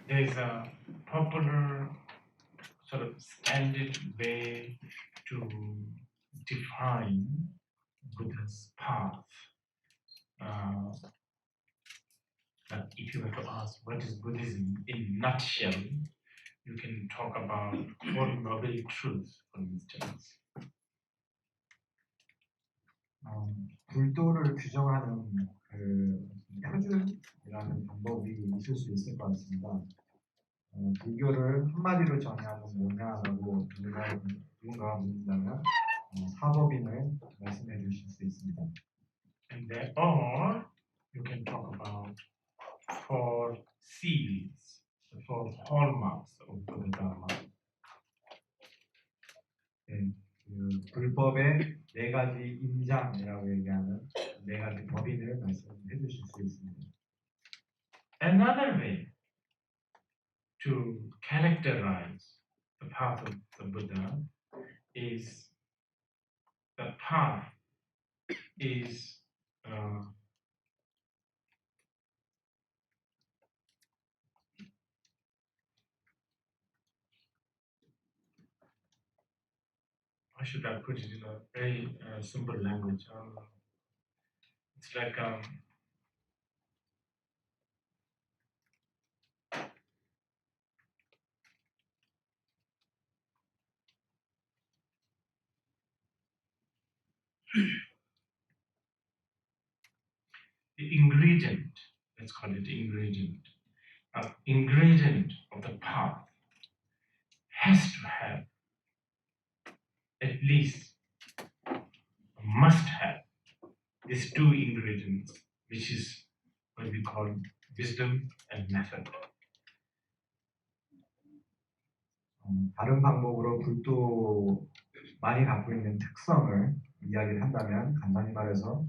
There's a popular sort of standard way to define Buddha's path. If you were to ask what is Buddhism in a nutshell, you can talk about Four Noble Truths, for instance. 불도를 규정하는 그 표준이라는 방법이 있을 수 있을 것 같습니다. 불교를 한마디로 정의하면 뭐냐라고 누군가가 묻는다면 사법인을 말씀해 주실 수 있습니다. And there are, you can talk about four seals, the four hallmarks of Buddha Dharma. 네, 그 불법의 네 가지 인장이라고 얘기하는 네 가지 법인을 말씀해 주실 수 있습니다. Another way to characterize the path of the Buddha is the path is how should I put it in a very simple language? It's like the ingredient, let's call it ingredient. Ingredient of the path has to have at least, must have, these two ingredients, which is what we call wisdom and method. 다른 방법으로 불도 많이 갖고 있는 특성을 이야기를 한다면, 간단히 말해서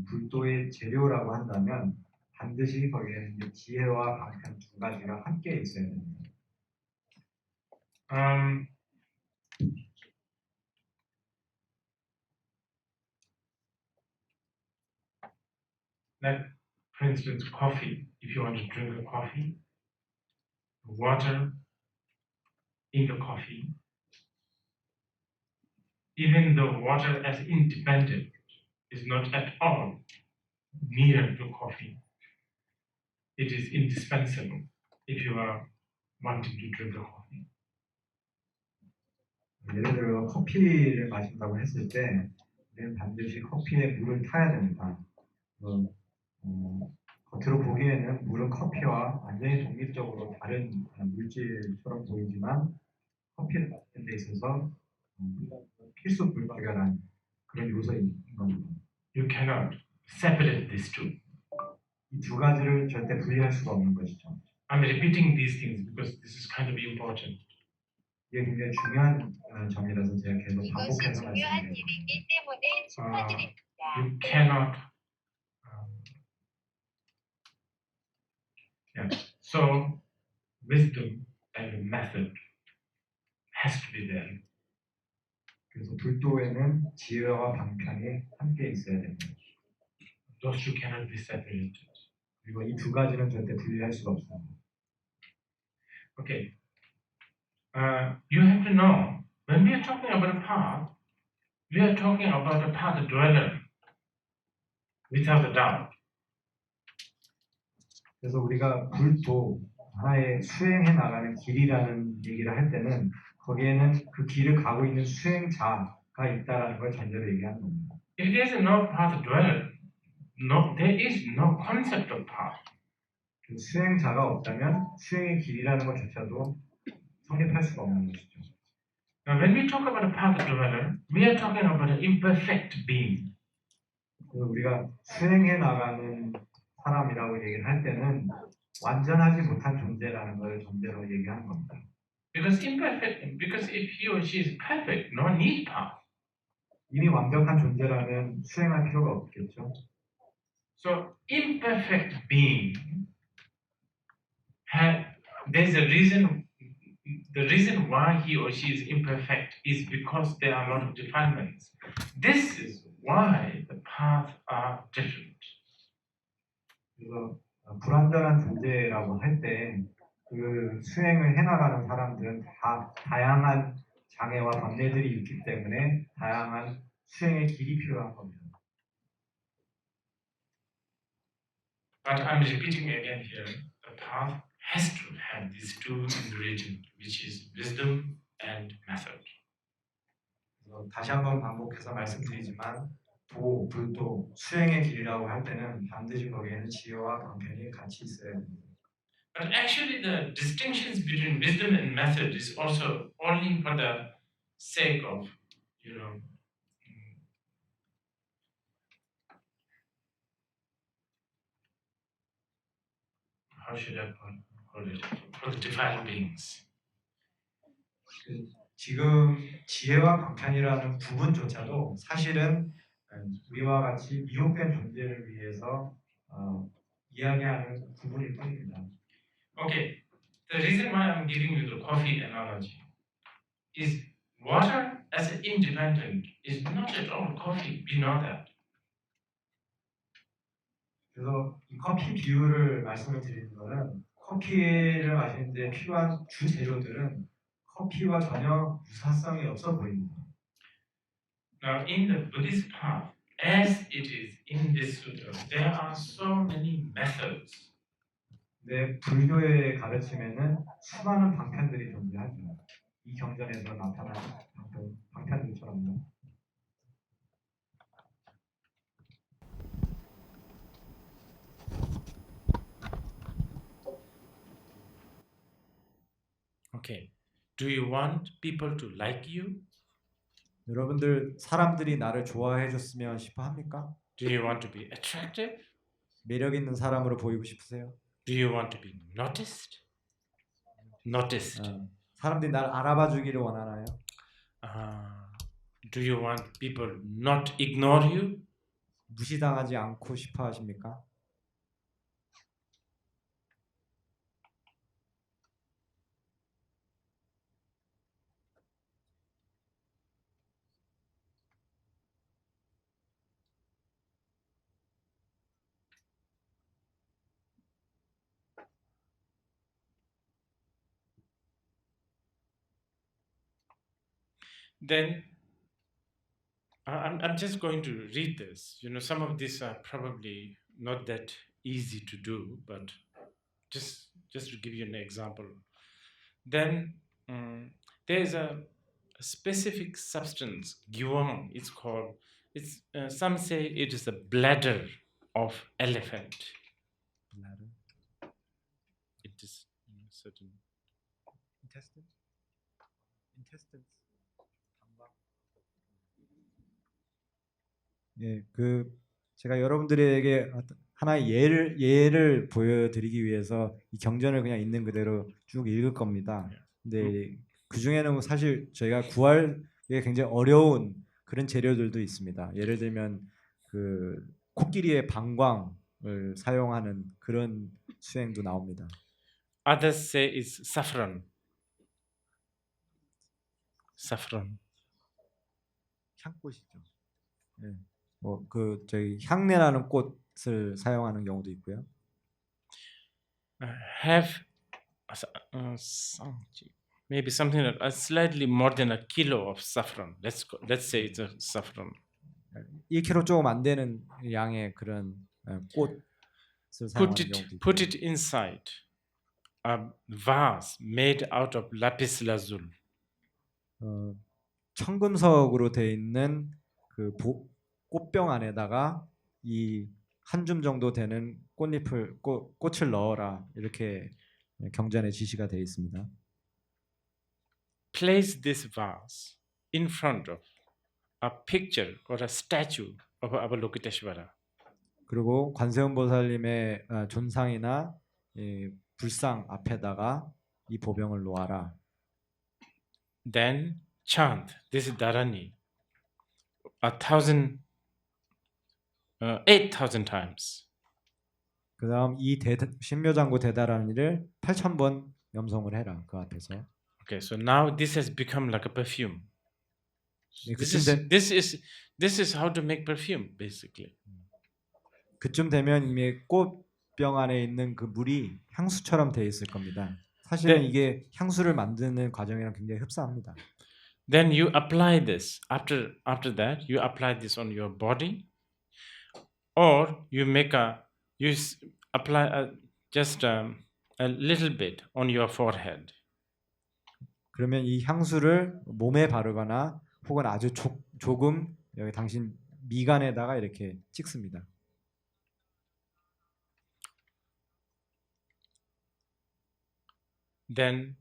불도의 재료라고 한다면 반드시 거기에는 지혜와 방편 두 가지가 함께 있어야 됩니다. Like, for instance, coffee. If you want to drink a coffee, water in the coffee, even though water as independent is not at all near to coffee, it is indispensable if you are wanting to drink a coffee. 예를 들어 커피를 마신다고 했을 때 우리는 반드시 커피에 물을 타야 됩니다. 겉으로 보기에는 물은 커피와 완전히 독립적으로 다른 물질처럼 보이지만 커피를 마시는 데 있어서 필수 불가결한 그런 요소인 겁니다. You cannot separate these two. 이 두 가지를 절대 분리할 수가 없는 것이죠. I'm repeating these things because this is kind of important. 이게 굉장히 중요한 점이라서 제가 계속 이것이 반복해서 중요한 말씀드립니다. 일이기 때문에 축하드립니다. You cannot. So, wisdom and method has to be there. 그래서 불도에는 지혜와 방편이 함께 있어야 됩니다. Those two cannot be separated. 그리고 이 두 가지는 절대 분리할 수가 없습니다. Okay. You have to know, when we are talking about a path, we are talking about a path dweller, without a doubt. 그래서 우리가 불도 하나의 수행해 나가는 길이라는 얘기를 할 때는 거기에는 그 길을 가고 있는 수행자가 있다라는 걸 전제로 얘기하는 겁니다. If there is no path dweller, there is no concept of path. 그 수행자가 없다면 수행의 길이라는 것조차도 성립할 수가 없는 것이죠. Now, when we talk about a path dweller, we are talking about an imperfect being. 그래서 우리가 수행해 나가는 사람이라고 얘기를 할 때는 완전하지 못한 존재라는 걸 전제로 얘기하는 겁니다. Because if he or she is perfect, no need path. 이미 완벽한 존재라면 수행할 필요가 없겠죠. So imperfect being, there's a reason. The reason why he or she is imperfect is because there are a lot of defilements. This is why the paths are different. 그래서 불완전한 존재라고 할 때 그 수행을 해나가는 사람들은 다 다양한 장애와 번뇌들이 있기 때문에 다양한 수행의 길이 필요한 겁니다. But I'm repeating again here, the path has to have these two ingredients, which is wisdom and method. 그래서 다시 한번 반복해서 말씀드리지만 불도, 수행의 길이라고 할 때는 반드시 거기에는 지혜와 방편이 같이 있어야 됩니다. But actually the distinctions between wisdom and method is also only for the sake of, how should I call it? For the defiled beings. 지금 지혜와 방편이라는 부분조차도 사실은 우리와 같이 미혹된 존재를 위해서 이야기하는 부분일 뿐입니다. Okay, the reason why I'm giving you the coffee analogy is water as an independent is not at all coffee. We know that. 그래서 이 커피 비유를 말씀을 드리는 것은 커피를 마시는데 필요한 주 재료들은 커피와 전혀 유사성이 없어 보입니다. Now, in the Buddhist path, as it is in this sutra, there are so many methods. 네, 불교의 가르침에는 수많은 방편들이 존재하죠. 이 경전에서 나타난 방편들처럼요. Okay. Do you want people to like you? 여러분들 사람들이 나를 좋아해 줬으면 싶어 합니까? Do you want to be attractive? 매력 있는 사람으로 보이고 싶으세요? Do you want to be noticed? Noticed. 사람들이 나를 알아봐 주기를 원하나요? Do you want people not ignore you? 무시당하지 않고 싶어 하십니까? Then I'm just going to read this. Some of these are probably not that easy to do, but just to give you an example. Then there is a specific substance, gyuang. It's called. It's some say it is the bladder of elephant. Bladder. It is certain intestines. 예, 제가 여러분들에게 하나의 예를 보여드리기 위해서 이 경전을 그냥 있는 그대로 쭉 읽을 겁니다. 근데 그 중에는 사실 저희가 구하기에 굉장히 어려운 그런 재료들도 있습니다. 예를 들면 그 코끼리의 방광을 사용하는 그런 수행도 나옵니다. Others say it's saffron. Saffron. 향꽃이죠. 예. 저희 향내나는 꽃을 사용하는 경우도 있고요. Have maybe something like slightly more than a kilo of saffron. Let's say it's a saffron. 1kg 조금 안 되는 양의 그런 꽃을 사용하는 경우도 있고요. Put it inside a vase made out of lapis lazuli. 청금석으로 되어 있는 그 꽃병 안에다가 이 한 줌 정도 되는 꽃을 넣어라, 이렇게 경전에 지시가 되어 있습니다. Place this vase in front of a picture or a statue of Avalokiteshvara. 그리고 관세음보살님의 존상이나 불상 앞에다가 이 보병을 놓아라. Then chant this dharani 8,000 times. 그다음 이 신묘장구 대다라니를 8,000번 염송을 해라, 그 앞에서. Okay, so now this has become like a perfume. This is how to make perfume, basically. 그쯤 되면 이미 꽃병 안에 있는 그 물이 향수처럼 돼 있을 겁니다. 사실은 이게 향수를 만드는 과정이랑 굉장히 흡사합니다. Then you apply this. After that, you apply this on your body, or you apply just a little bit on your forehead. 그러면 이 향수를 몸에 바르거나 혹은 아주 조금 여기 당신 미간에다가 이렇게 찍습니다. Then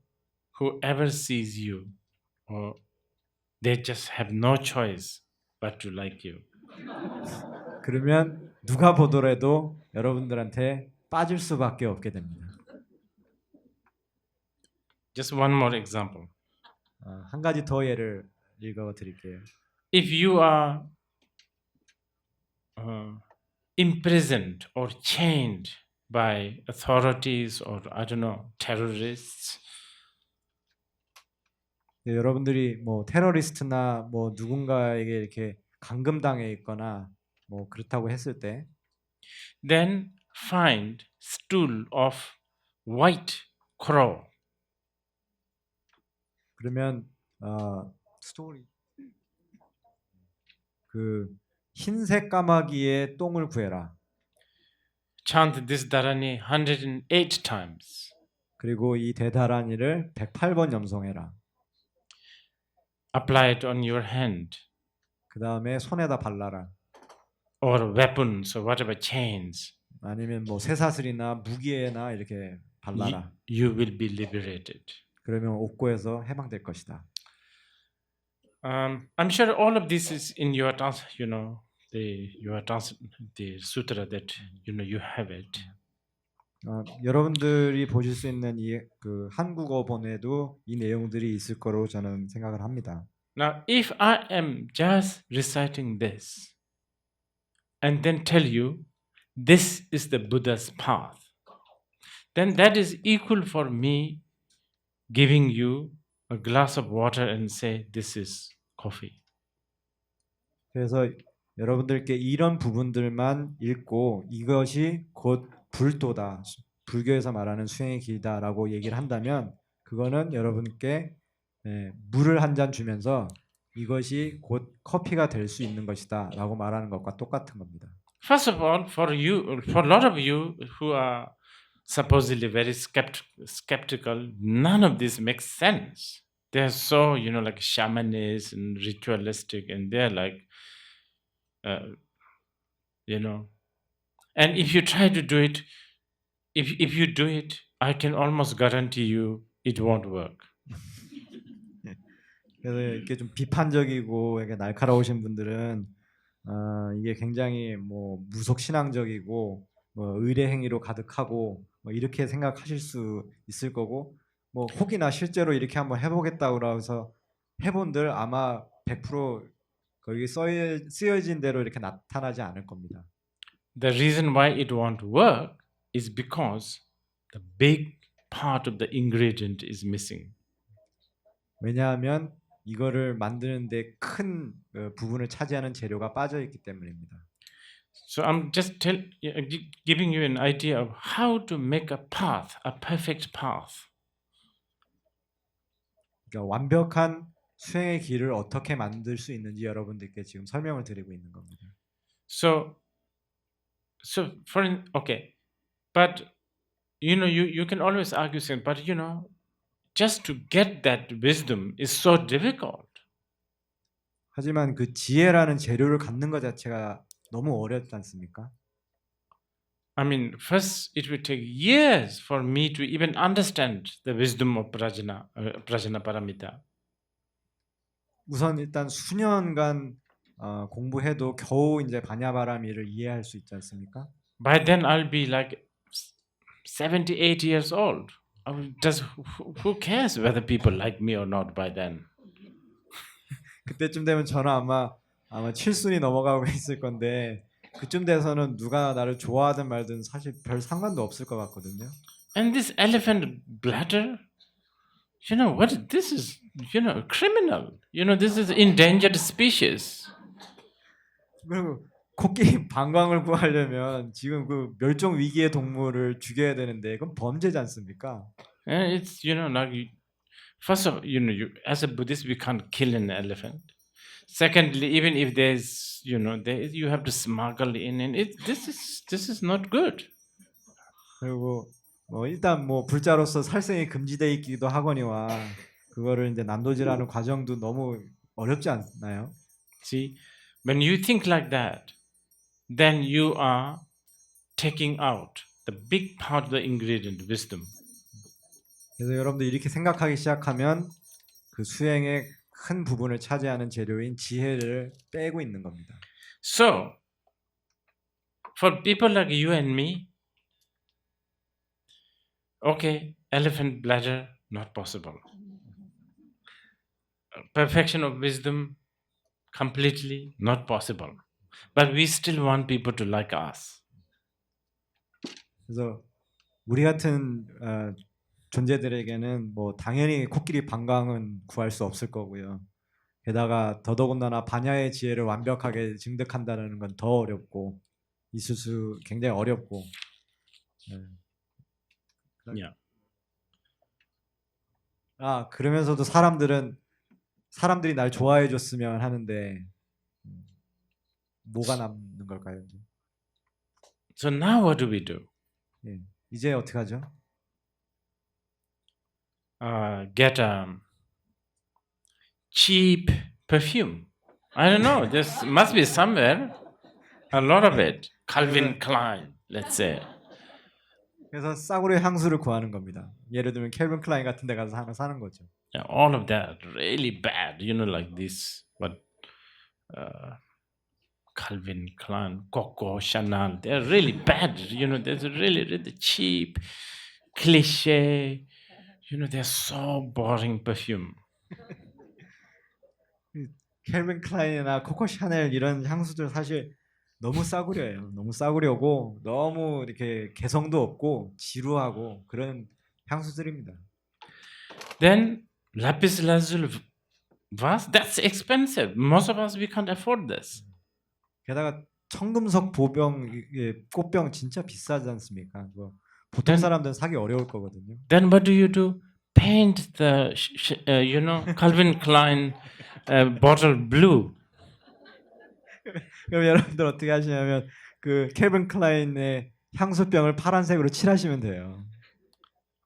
whoever sees you, they just have no choice but to like you. 그러면 누가 보더라도 여러분들한테 빠질 수밖에 없게 됩니다. Just one more example. 한 가지 더 예를 읽어 드릴게요. If you are imprisoned or chained by authorities or I don't know terrorists, 여러분들이 뭐 테러리스트나 뭐 누군가에게 이렇게 감금당해 있거나 뭐 그렇다고 했을 때, then find stool of white crow. 그러면 스토리 그 흰색 까마귀의 똥을 구해라. Chant this dharani 108 times. 그리고 이 대다란이를 108번 염송해라. Apply it on your hand. 그 다음에 손에다 발라라. Or weapons or whatever chains. 아니면 뭐 쇠사슬이나 무기에나 이렇게 발라라. You will be liberated. 그러면 옥고에서 해방될 것이다. I'm sure all of this is in your the sutra that you have it. 여러분들이 보실 수 있는 이 그 한국어 본에도 이 내용들이 있을 거로 저는 생각을 합니다. Now, if I am just reciting this and then tell you this is the Buddha's path, then that is equal for me giving you a glass of water and say this is coffee. 그래서 여러분들께 이런 부분들만 읽고 이것이 곧 불도다, 불교에서 말하는 수행의 길다라고 얘기를 한다면 그거는 여러분께 물을 한 잔 주면서 이것이 곧 커피가 될 수 있는 것이다라고 말하는 것과 똑같은 겁니다. First of all, for a lot of you who are supposedly very skeptical, none of this makes sense. They're so, like shamanist and ritualistic, and they're like, and if you try to do it, if you do it, I can almost guarantee you it won't work. 그래서 이렇게 좀 비판적이고 이렇게 날카로우신 분들은 이게 굉장히 뭐 무속 신앙적이고 뭐 의례 행위로 가득하고 뭐 이렇게 생각하실 수 있을 거고 뭐 혹이나 실제로 이렇게 한번 해보겠다고 해서 해본들 아마 100% 거기 쓰여진 대로 이렇게 나타나지 않을 겁니다. The reason why it won't work is because the big part of the ingredient is missing. 왜냐하면 이거를 만드는데 큰 부분을 차지하는 재료가 빠져 있기 때문입니다. So I'm just giving you an idea of how to make a path, a perfect path. 그러니까 완벽한 수행의 길을 어떻게 만들 수 있는지 여러분들께 지금 설명을 드리고 있는 겁니다. So okay, but you can always argue saying, but just to get that wisdom is so difficult. 하지만 그 지혜라는 재료를 갖는 것 자체가 너무 어렵지 않습니까? I mean, first it will take years for me to even understand the wisdom of prajna paramita. 우선 일단 수년간 공부해도 겨우 이제 바냐바라미를 이해할 수 있지 않습니까? By then I'll be like 78 years old. Who cares whether people like me or not by then? 그때쯤 되면 저는 아마 칠순이 넘어가고 있을 건데 그쯤 돼서는 누가 나를 좋아하든 말든 사실 별 상관도 없을 것 같거든요. And this elephant bladder, what this is, criminal. This is endangered species. 그리고 코끼리 방광을 구하려면 지금 그 멸종 위기의 동물을 죽여야 되는데 그건 범죄지 않습니까? And it's like first of you as a Buddhist we can't kill an elephant. Secondly, even if there's you have to smuggle in, and this is not good. 그리고 일단 불자로서 살생이 금지되어 있기도 하거니와 그거를 이제 난도질하는 과정도 너무 어렵지 않나요? See, when you think like that, then you are taking out the big part of the ingredient, wisdom. 그래서 여러분들 이렇게 생각하기 시작하면 그 수행의 큰 부분을 차지하는 재료인 지혜를 빼고 있는 겁니다. So, for people like you and me, okay, elephant bladder, not possible. Perfection of wisdom, completely not possible. But we still want people to like us. 그래서 우리 같은 존재들에게는 당연히 코끼리 방광은 구할 수 없을 거고요. 게다가 더더군다나 반야의 지혜를 완벽하게 증득한다는 건 더 어렵고 있을 수 굉장히 어렵고. Yeah. 그러면서도 사람들이 날 좋아해 줬으면 하는데 뭐가 남는 걸까요? So now what do we do? 이제 어떻게 하죠? Get a cheap perfume. I don't know. This must be somewhere. A lot of it. Calvin Klein, let's say. 그래서 싸구려 향수를 구하는 겁니다. 예를 들면 캘빈 클라인 같은 데 가서 하나 사는 거죠. Yeah, all of that really bad. Like this. But Calvin Klein, Coco, Chanel, they're really bad. There's really, really cheap, cliche. They're so boring perfume. 캘빈 클라인이나 코코 샤넬 이런 향수들 사실 너무 싸구려예요. 너무 싸구려고 너무 이렇게 개성도 없고 지루하고 그런 향수들입니다. Then lapis lazuli vase, that's expensive. Most of us we can't afford this. 게다가 청금석 보병 꽃병 진짜 비싸지 않습니까? 보통 사람들은 사기 어려울 거거든요. Then what do? Paint the Calvin Klein bottle blue. 그럼 여러분들 어떻게 하시냐면 그 캘빈 클라인의 향수병을 파란색으로 칠하시면 돼요.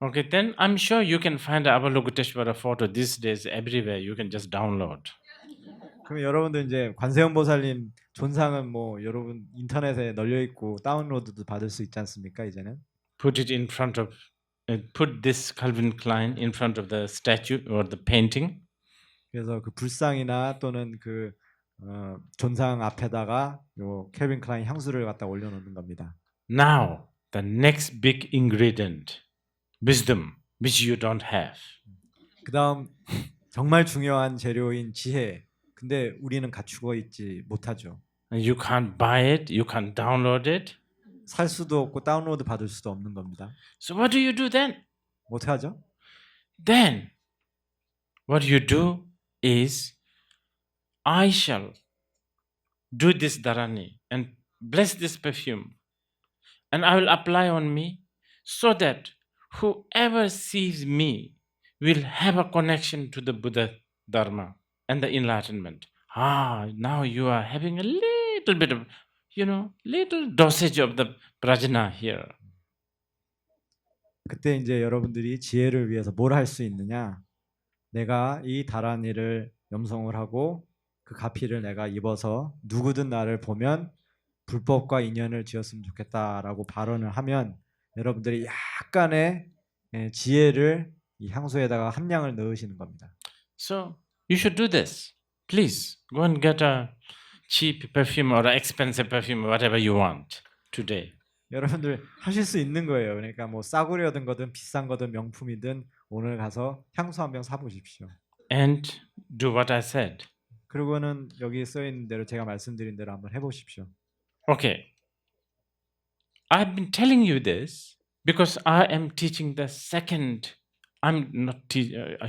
Okay, then I'm sure you can find the Avalokiteshvara photo these days everywhere. You can just download. 그럼 여러분들 이제 관세음 보살님 존상은 여러분 인터넷에 널려 있고 다운로드도 받을 수 있지 않습니까? 이제는. Put this Calvin Klein in front of the statue or the painting. 그래서 그 불상이나 또는 그 존상 앞에다가 요 캘빈 클라인 향수를 갖다 올려놓는 겁니다. Now the next big ingredient, wisdom, which you don't have. 그다음 정말 중요한 재료인 지혜. 근데 우리는 갖추고 있지 못하죠. You can't buy it, you can't download it. 살 수도 없고 다운로드 받을 수도 없는 겁니다. So what do you do then? 어떻게 하죠? Then what you do is I shall do this dharani and bless this perfume and I will apply on me so that whoever sees me will have a connection to the Buddha Dharma and the enlightenment. Now you are having a little bit of, little dosage of the prajna here. 그때 이제 여러분들이 지혜를 위해서 뭘 할 수 있느냐? 내가 이 다라니를 염송을 하고 그 가피를 내가 입어서 누구든 나를 보면 불법과 인연을 지었으면 좋겠다라고 발언을 하면 여러분들이 약간의 지혜를 이 향수에다가 함량을 넣으시는 겁니다. So you should do this. Please go and get a cheap perfume or an expensive perfume, whatever you want today. 여러분들 하실 수 있는 거예요. 그러니까 싸구려든 거든 비싼 거든 명품이든 오늘 가서 향수 한 병 사보십시오. And do what I said. 그리고는 여기 써 있는 대로 제가 말씀드린 대로 한번 해보십시오. Okay. I've been telling you this because I am teaching the second. I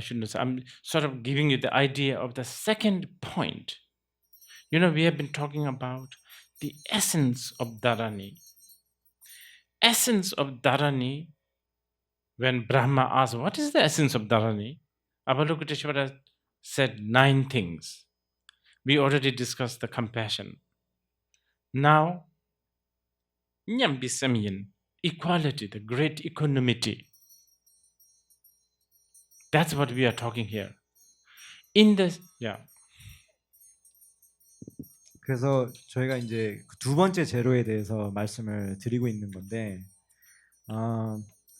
shouldn't say. I'm sort of giving you the idea of the second point. We have been talking about the essence of dharani. Essence of dharani when Brahma asked, what is the essence of dharani? Avalokiteshvara said 9 things. We already discussed the compassion. Now, Nyambisamiyan, equality, the great equanimity. That's what we are talking here. In the, yeah. 그래서 저희가 이제 두 번째 제로에 대해서 말씀을 드리고 있는 건데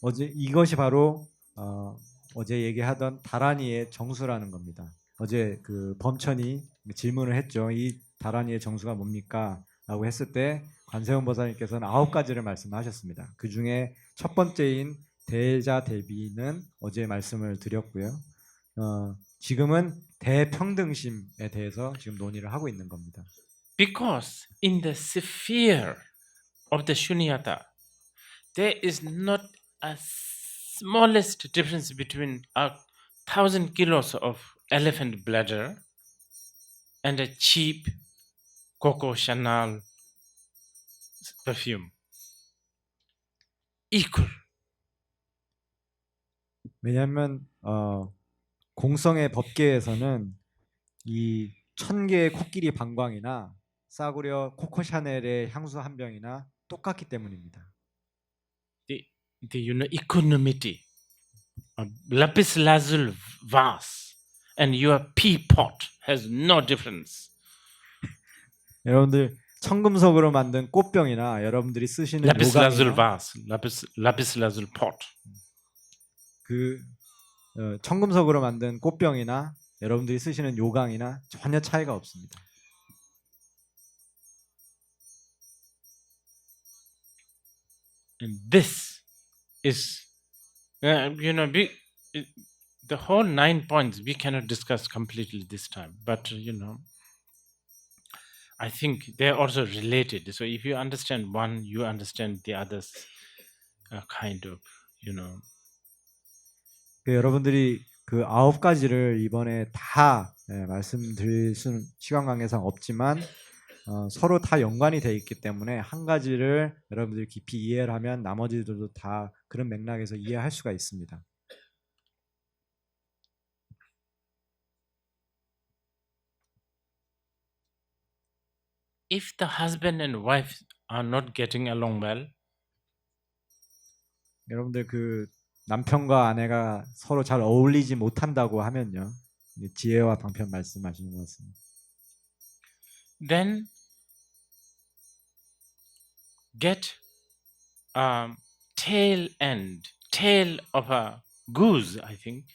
어제 이것이 바로 어제 얘기하던 다라니의 정수라는 겁니다. 어제 그 범천이 질문을 했죠. 이 다라니의 정수가 뭡니까? 라고 했을 때 관세음 보살님께서는 9가지를 말씀하셨습니다. 그 중에 첫 번째인 대자대비는 어제 말씀을 드렸고요. 지금은 대평등심에 대해서 지금 논의를 하고 있는 겁니다. Because in the sphere of the shunyata, there is not a smallest difference between 1,000 kilos of elephant bladder and a cheap Coco Chanel perfume. Equal. 왜냐하면 공성의 법계에서는 이 1000개의 코끼리 방광이나 싸구려 코코 샤넬의 향수 한 병이나 똑같기 때문입니다. The equanimity, lapis lazuli vase and your pea pot has no difference. 여러분들 청금석으로 만든 꽃병이나 여러분들이 쓰시는 Lapis lazuli 요강이나 vase, lapis lazuli pot. 그 청금석으로 만든 꽃병이나 여러분들이 쓰시는 요강이나 전혀 차이가 없습니다. And this is, the whole 9 points we cannot discuss completely this time. But, I think they're also related. So if you understand one, you understand the others kind of, 여러분들이 그 9가지를 이번에 다 말씀드릴 수는 시간 관계상 없지만 서로 다 연관이 돼 있기 때문에 한 가지를 여러분들이 깊이 이해를 하면 나머지들도 다 그런 맥락에서 이해할 수가 있습니다. If the husband and wife are not getting along well, 여러분들 그 남편과 아내가 서로 잘 어울리지 못한다고 하면요. 지혜와 방편 말씀하시는 것 같습니다. then get tail of a goose, I think.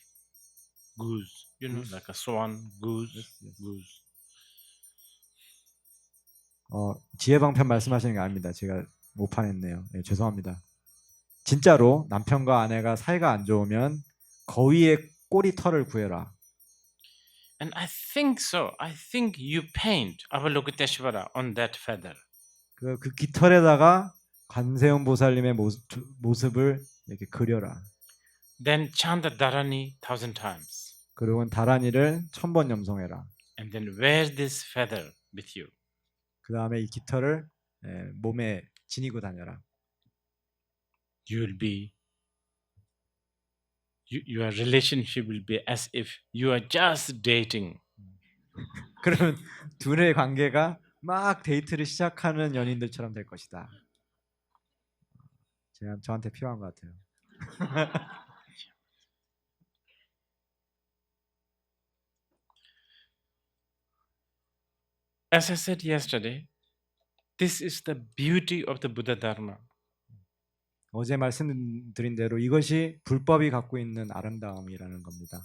Goose, like a swan, goose, goose. 지혜 방편 말씀하시는 게 아닙니다. 제가 오판했네요. 죄송합니다. 진짜로 남편과 아내가 사이가 안 좋으면 거위의 꼬리 털을 구해라. And I think so. I think you paint Avalokiteshvara on that feather. 그 깃털에다가 관세음 보살님의 모습을 이렇게 그려라. Then chant the dharani 1,000 times. 그리고 다라니를 1000번 염송해라. And then wear this feather with you. 그 다음에 이 깃털을 몸에 지니고 다녀라. You'll be, your relationship will be as if you are just dating. 그러면 둘의 관계가 막 데이트를 시작하는 연인들처럼 될 것이다. 저한테 필요한 것 같아요. As I said yesterday, this is the beauty of the Buddha Dharma. 어제 말씀드린 대로 이것이 불법이 갖고 있는 아름다움이라는 겁니다.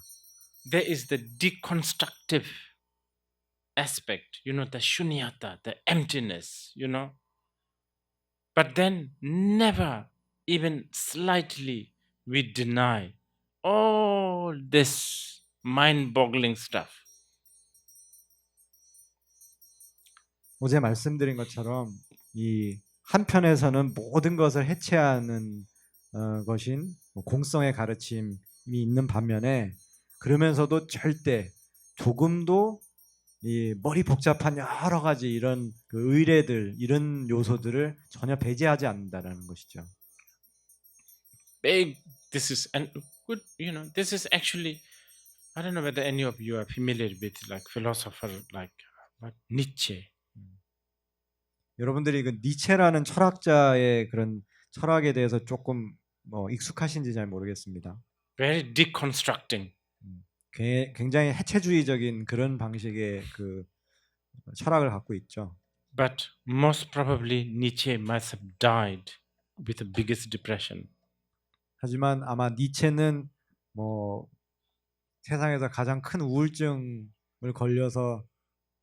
There is the deconstructive aspect, the shunyata, the emptiness, But then never even slightly we deny all this mind-boggling stuff. 어제 말씀드린 것처럼 이 한편에서는 모든 것을 해체하는 것인 공성의 가르침이 있는 반면에 그러면서도 절대 조금도 이 머리 복잡한 여러 가지 이런 그 의례들 이런 요소들을 전혀 배제하지 않는다라는 것이죠. Big this is and good. This is actually, I don't know whether any of you are familiar with like philosopher like Nietzsche. 여러분들이 그 니체라는 철학자의 그런 철학에 대해서 조금 익숙하신지 잘 모르겠습니다. Very deconstructing. 굉장히 해체주의적인 그런 방식의 그 철학을 갖고 있죠. But most probably Nietzsche must have died with the biggest depression. 하지만 아마 니체는 세상에서 가장 큰 우울증을 걸려서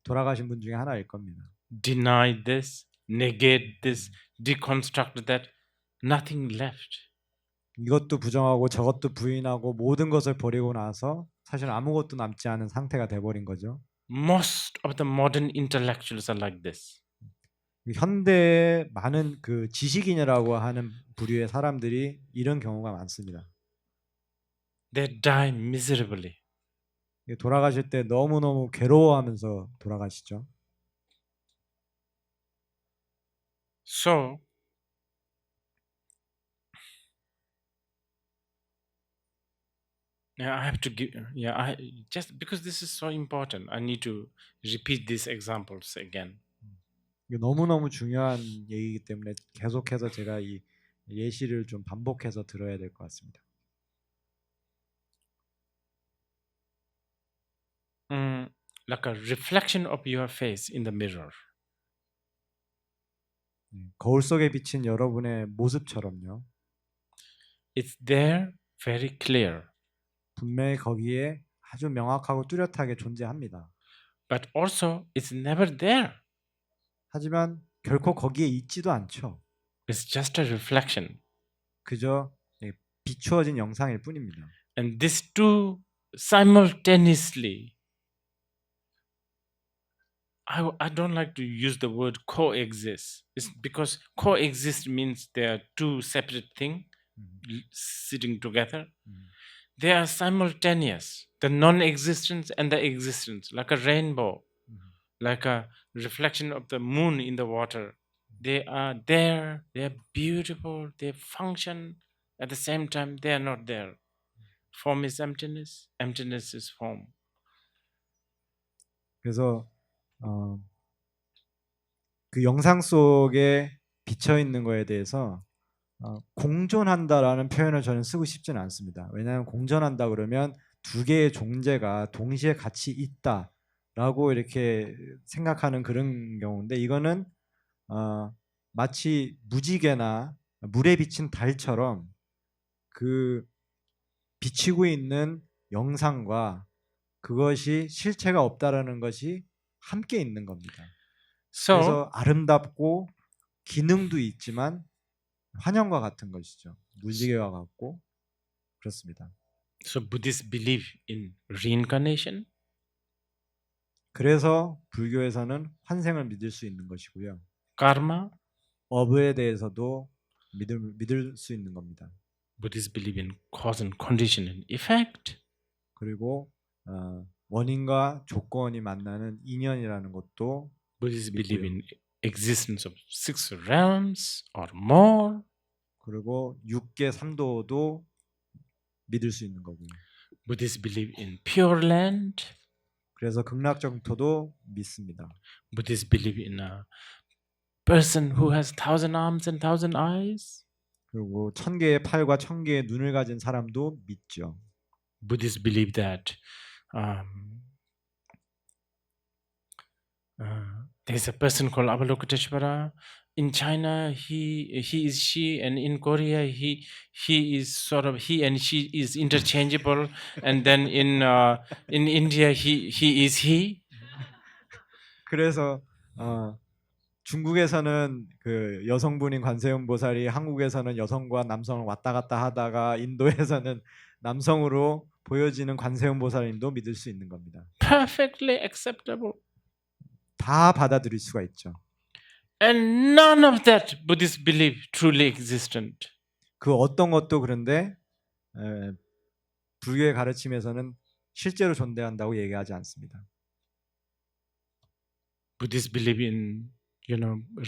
돌아가신 분 중에 하나일 겁니다. Deny this, negate this, deconstruct that, nothing left. 이것도 부정하고 저것도 부인하고 모든 것을 버리고 나서 사실 아무것도 남지 않은 상태가 돼버린 거죠. Most of the modern intellectuals are like this. 현대의 많은 그 지식인이라고 하는 부류의 사람들이 이런 경우가 많습니다. They die miserably. 돌아가실 때 너무너무 괴로워하면서 돌아가시죠. So I have to give. I just because this is so important, I need to repeat these examples again. 이게 너무너무 중요한 얘기이기 때문에 계속해서 제가 이 예시를 좀 반복해서 들어야 될 것 같습니다. Like a reflection of your face in the mirror. 거울 속에 비친 여러분의 모습처럼요. It's there, very clear. 분명히 거기에 아주 명확하고 뚜렷하게 존재합니다. But also, it's never there. 하지만 결코 거기에 있지도 않죠. It's just a reflection. 그저 비추어진 영상일 뿐입니다. And these two simultaneously, I don't like to use the word coexist. It's because coexist means they are two separate things sitting together. They are simultaneous. The non-existence and the existence, like a rainbow, like a reflection of the moon in the water. They are there. They are beautiful. They function. At the same time, they are not there. Form is emptiness. Emptiness is form. 그래서 그 영상 속에 비쳐 있는 거에 대해서 공존한다라는 표현을 저는 쓰고 싶지는 않습니다. 왜냐하면 공존한다 그러면 두 개의 존재가 동시에 같이 있다라고 이렇게 생각하는 그런 경우인데 이거는 마치 무지개나 물에 비친 달처럼 그 비치고 있는 영상과 그것이 실체가 없다라는 것이 함께 있는 겁니다. 그래서 아름답고 기능도 있지만 환영과 같은 것이죠. 무지개와 같고 그렇습니다. So Buddhists believe in reincarnation. 그래서 불교에서는 환생을 믿을 수 있는 것이고요. Karma. 업에 대해서도 믿을 수 있는 겁니다. Buddhists believe in cause and condition and effect. 그리고 원인과 조건이 만나는 인연이라는 것도 Buddhists believe in existence of 6 realms or more. 그리고 6계 3도도 믿을 수 있는 거고요. Buddhists believe in pure land. 그래서 극락정토도 믿습니다. Buddhists believe in a person who has 1,000 arms and 1,000 eyes. 그리고 1000개의 팔과 1000개의 눈을 가진 사람도 믿죠. Buddhists believe that there's a person called Avalokiteshvara. In China, he is she, and in Korea, he is sort of he and she is interchangeable, and then in India, he is he. 그래서 중국에서는 그 여성분인 관세음 보살이 한국에서는 여성과 남성을 왔다 갔다 하다가 인도에서는 남성으로 보여지는 관세음 보살님도 믿을 수 있는 겁니다. Perfectly acceptable. 다 받아들일 수가 있죠. And none of that Buddhists believe truly existent. 그 어떤 것도 그런데 불교의 가르침에서는 실제로 존재한다고 얘기하지 않습니다. Buddhists believe in,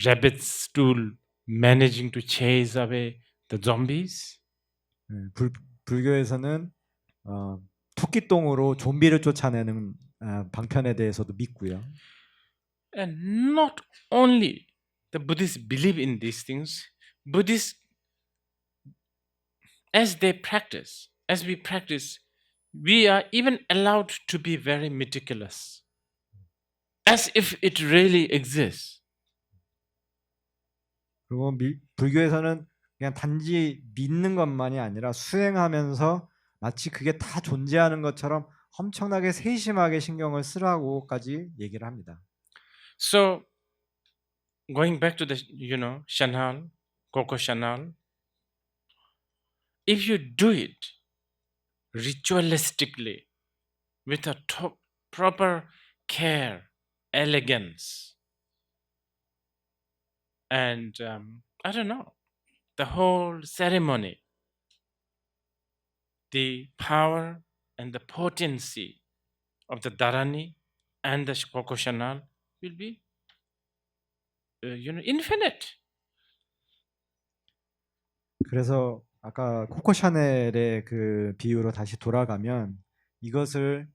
rabbit's stool managing to chase away the zombies. 불교에서는 토끼똥으로 좀비를 쫓아내는 방편에 대해서도 믿고요. And not only the Buddhists believe in these things, Buddhists, as we practice, we are even allowed to be very meticulous, as if it really exists. 그리고 불교에서는 그냥 단지 믿는 것만이 아니라 수행하면서 마치 그게 다 존재하는 것처럼 엄청나게 세심하게 신경을 쓰라고까지 얘기를 합니다. So, going back to the, Chanel, Coco Chanel, if you do it ritualistically, with a proper care, elegance, and I don't know, the whole ceremony, the power and the potency of the dharani and the Coco Chanel will be infinite. 그래서 아까 코코 샤넬의 그 비유로 다시 돌아가면 이것을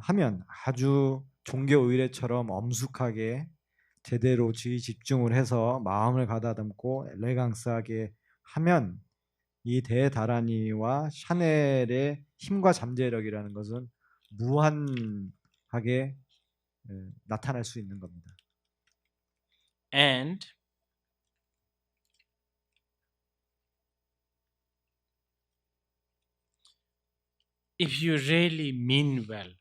하면 아주 종교 의례처럼 엄숙하게 제대로 주의 집중을 해서 마음을 가다듬고 엘레강스하게 하면 이 대다라니와 샤넬의 힘과 잠재력이라는 것은 무한하게 나타날 수 있는 겁니다. And if you really mean well,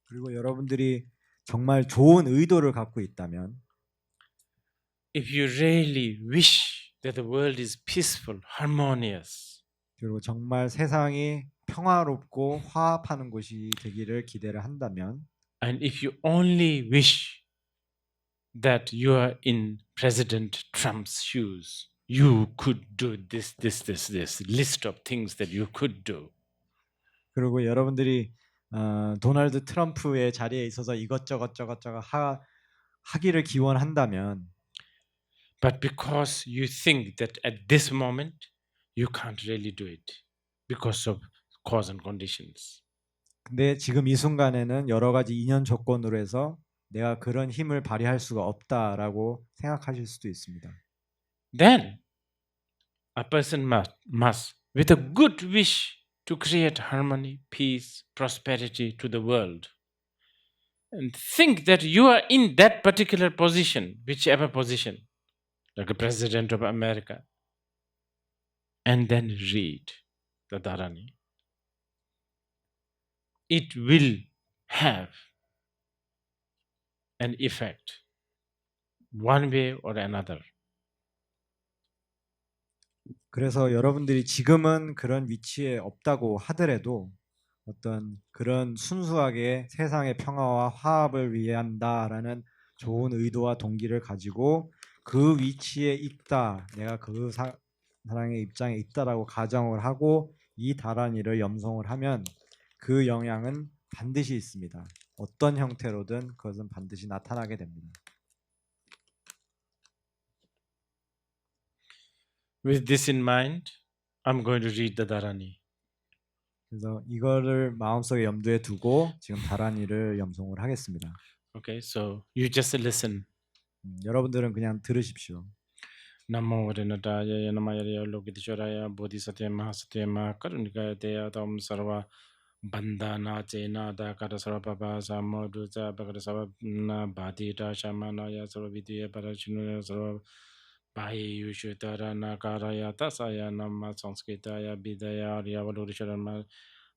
그리고 여러분들이 정말 좋은 의도를 갖고 있다면, if you really wish that the world is peaceful, harmonious, 그리고 정말 세상이 평화롭고 화합하는 곳이 되기를 기대를 한다면, and if you only wish that you are in President Trump's shoes, you could do this list of things that you could do. 그리고 여러분들이 도널드 트럼프의 자리에 있어서 이것저것 하기를 기원한다면, but because you think that at this moment you can't really do it because of cause and conditions. 근데 지금 이 순간에는 여러 가지 인연 조건으로 해서 내가 그런 힘을 발휘할 수가 없다라고 생각하실 수도 있습니다. Then a person must with a good wish to create harmony, peace, prosperity to the world, and think that you are in that particular position, whichever position, like a president of America, and then read the dharani. It will have an effect one way or another. 그래서 여러분들이 지금은 그런 위치에 없다고 하더라도 어떤 그런 순수하게 세상의 평화와 화합을 위한다라는 좋은 의도와 동기를 가지고 그 위치에 있다, 내가 그 사랑의 입장에 있다라고 가정을 하고 이 다란이를 염송을 하면 그 영향은 반드시 있습니다. 어떤 형태로든 그것은 반드시 나타나게 됩니다. With this in mind, I'm going to read the dharani. 그래서 이거를 마음속에 염두에 두고 지금 다란이를 염송을 하겠습니다. Okay, so you just listen. 여러분들은 그냥 들으십시오. Namo Rinpoche Namaya Avalokiteshvara Bodhisattva Mahasatya Karunika Deya Tam Sarva Bandhana Chena Dakara Sarvabha Samoduja Bhagara Sarvabna Bhadita Shamanaya Sarvavidya Parachinu Sarva Bahi Yushutara Nakaraya Tasaya Nama Sanskritaya Bidaya Avalokiteshvara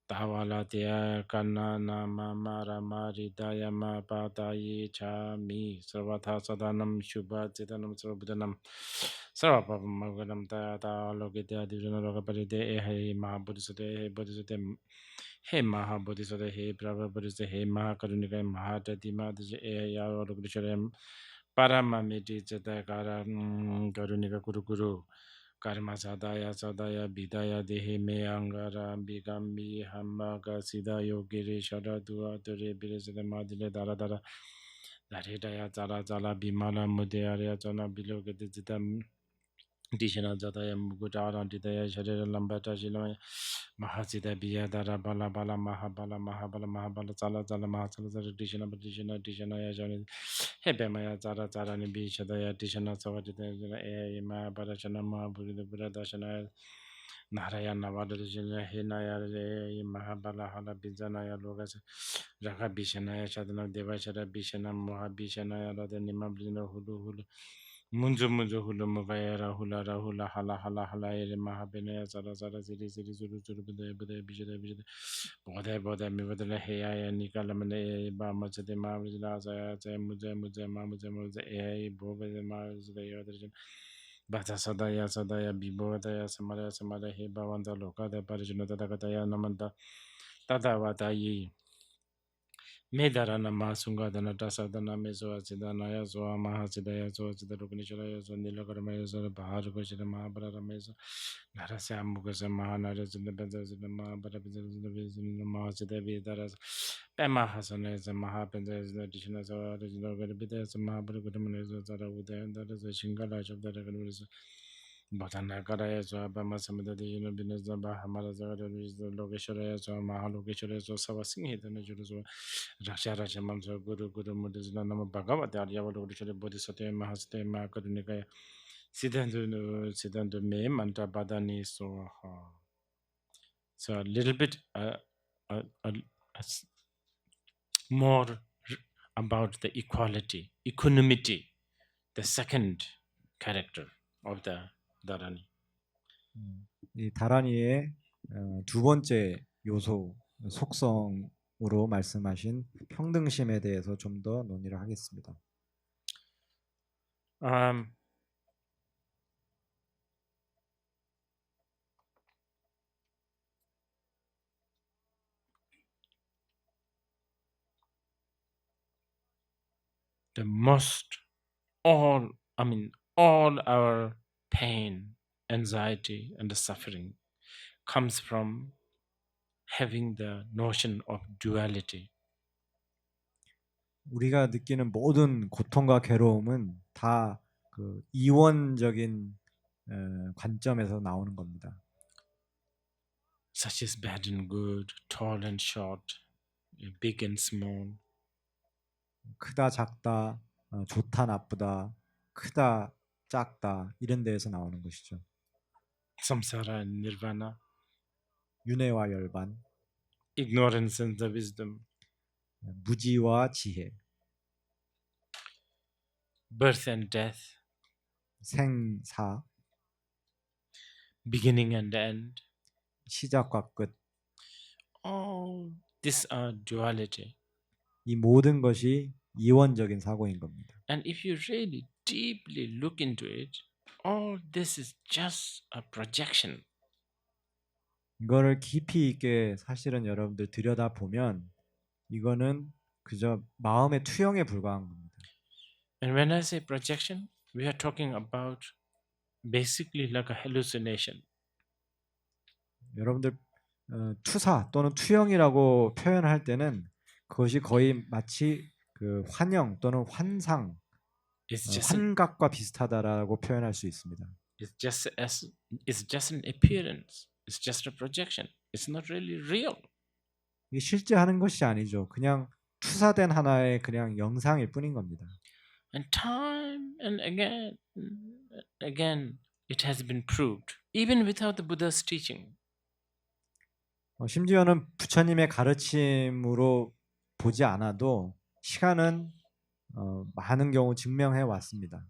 Tavalatya Kana Nama Maramaridaya Mapatayi Chami Sarvatha Sadanam Shubha Chitanam Sarvabhudanam Sarvapamaganam Tata Lokitya Divana Lokaparide He Mahabodhisattva He Bodhisattva He Mahabodhisattva He Prabha Bodhisattva He Mahakarunika Mahatatima He Avalokiteshvara Paramamiti Chatakara Karunika Guru Karma Sadaya Bidaya Dehe Me Angara Bigambi Hamaga Sida Yogiri Shara Dua Dure Birisada Madile Dara Daridaya Zala Bimala Mudearia Zona Bilogetitam Dishana Jataya Mugudara Didaya Shadera Lambata Shilaya Mahasida Biyadara Bala Bala Mahabala Mahabala Mahabala Zala Zala Mahatala Dishana Dishana Dishana Yajani Hebemaya Zara Zara Nibi Shadaya Dishana Savadita E Mahabala Shana Mahaburi the Buddha Shana Narayana Vadajana Hinaya Mahabala Hala Bizanaya Logas Raka Bishanaya Shadana Deva Shada Bishana Mohabishanaya Radanima Blina Hulu Hulu Munjo Munjo Hulu Mugayara Hula Rahula Hala Hala Hala Ere Mahabinaya Zara Zara Ziri Ziri Zuru Zuru Buddha Buddha Bijada Bijada Bodha Bodha Mivadala Heya Nikalamane Bama Jade Mavila Zaya Zay Muja Muja Mamuja Muja Ea Boba Mazda Yodajan Bata Sadaya Sadaya Bibodaya Samara Samara He Bavanda Loka the Parijana Tatakataya Namanda Tadavata Yi Medarana Masunga Dana Tasadana Meso Acidanaya Zoa Mahasidaya Zoa Sidarukanishaya Zonilakaramaya Zora Baharukoshida Mahabara Mesa Narasamukasa Mahanara Zindabeza Mahabara Mahasida Vidaras Pema Hasanesa Mahapenza additional original Garabitas Mahabara Gutamanesa Zara Uda and that is a Shingala of the Regalis Botanakara Zoa Bama Samada Bineza Bahamara Zara Lokeshara Zoa Mahalokeshara Zoa Savasing the Najuru Raksha Rashamamsa Guru Guru Mudizna Nama Bhagavata Yavalokiteshvara Bodhisattva Mahasate Makarunikaya Siddhartha Me Manta Badani so a little bit more about the equality, equanimity, the second character of the dharani. 이 다라니의 두 번째 요소 속성으로 말씀하신 평등심에 대해서 좀 더 논의를 하겠습니다. All our pain, anxiety, and the suffering comes from having the notion of duality. 우리가 느끼는 모든 고통과 괴로움은 다 그 이원적인 관점에서 나오는 겁니다. Such as bad and good, tall and short, big and small. 크다 작다, 좋다 나쁘다, 크다 작다 이런 데에서 나오는 것이죠. Samsara and nirvana. 윤회와 열반. Ignorance and the wisdom. 무지와 지혜. Birth and death. 생사. Beginning and end. 시작과 끝. All these are duality. 이 모든 것이 이원적인 사고인 겁니다. And if you really deeply look into it, all this is just a projection. 이거를 깊이 있게 사실은 여러분들 들여다보면 이거는 그저 마음의 투영에 불과한 겁니다. And when I say projection, we are talking about basically like a hallucination. 여러분들 투사 또는 투영이라고 표현할 때는 그것이 거의 마치 그 환영 또는 환상, 환각과 비슷하다라고 표현할 수 있습니다. It's just an appearance. It's just a projection. It's not really real. 이게 실제 하는 것이 아니죠. 그냥 투사된 하나의 그냥 영상일 뿐인 겁니다. And time and again, it has been proved, even without the Buddha's teaching. 심지어는 부처님의 가르침으로 보지 않아도 시간은 많은 경우 증명해 왔습니다.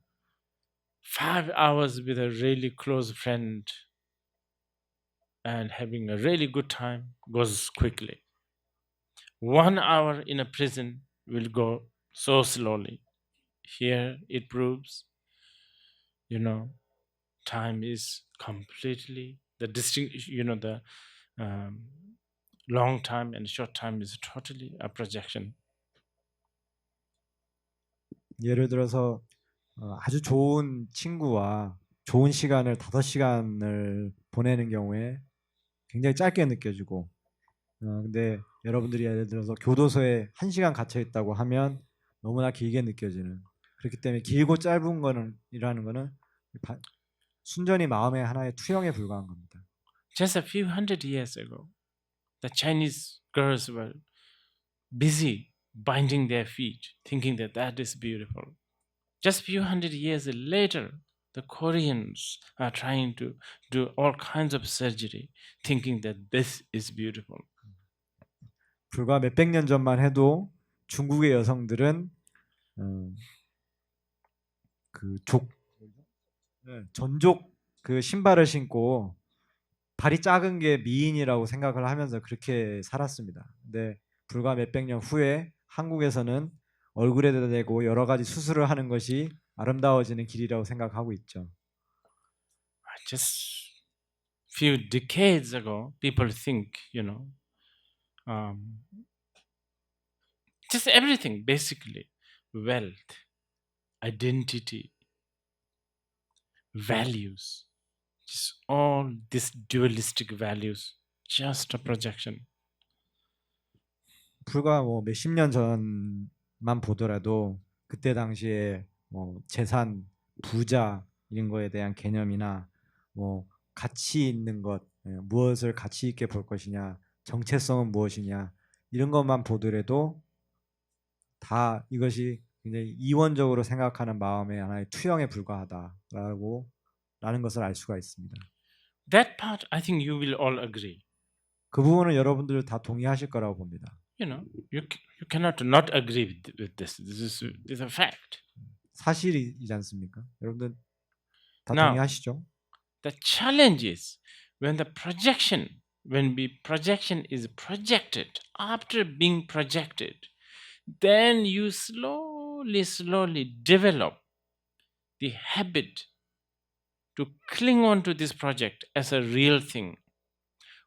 5 hours with a really close friend and having a really good time goes quickly. 1 hour in a prison will go so slowly. Here it proves, time is completely the long time and short time is totally a projection. 예를 들어서 아주 좋은 친구와 좋은 시간을 5시간을 보내는 경우에 굉장히 짧게 느껴지고 근데 여러분들이 예를 들어서 교도소에 1시간 갇혀 있다고 하면 너무나 길게 느껴지는 그렇기 때문에 길고 짧은 거는 이라는 거는 순전히 마음의 하나의 투영에 불과한 겁니다. Just a few hundred years ago, the Chinese girls were busy binding their feet, thinking that that is beautiful. Just a few hundred years later, the Koreans are trying to do all kinds of surgery, thinking that this is beautiful. 불과 몇백 년 전만 해도 중국의 여성들은 전족 그 신발을 신고 발이 작은 게 미인이라고 생각을 하면서 그렇게 살았습니다. 근데 불과 몇백 년 후에 한국에서는 얼굴에다 대고 여러 가지 수술을 하는 것이 아름다워지는 길이라고 생각하고 있죠. Just few decades ago, people think, just everything, basically, wealth, identity, values, just all these dualistic values, just a projection. 불과 뭐 몇십 년 전만 보더라도 그때 당시에 뭐 재산, 부자 이런 거에 대한 개념이나 뭐 가치 있는 것, 무엇을 가치 있게 볼 것이냐, 정체성은 무엇이냐 이런 것만 보더라도 다 이것이 굉장히 이원적으로 생각하는 마음의 하나의 투영에 불과하다라고 라는 것을 알 수가 있습니다. That part, I think you will all agree. 그 부분은 여러분들 다 동의하실 거라고 봅니다. You cannot not agree with this. This is a fact. 사실이지 않습니까? 여러분들 다 Now, 동의하시죠? The challenge is when projection is projected, after being projected, then you slowly develop the habit to cling on to this project as a real thing.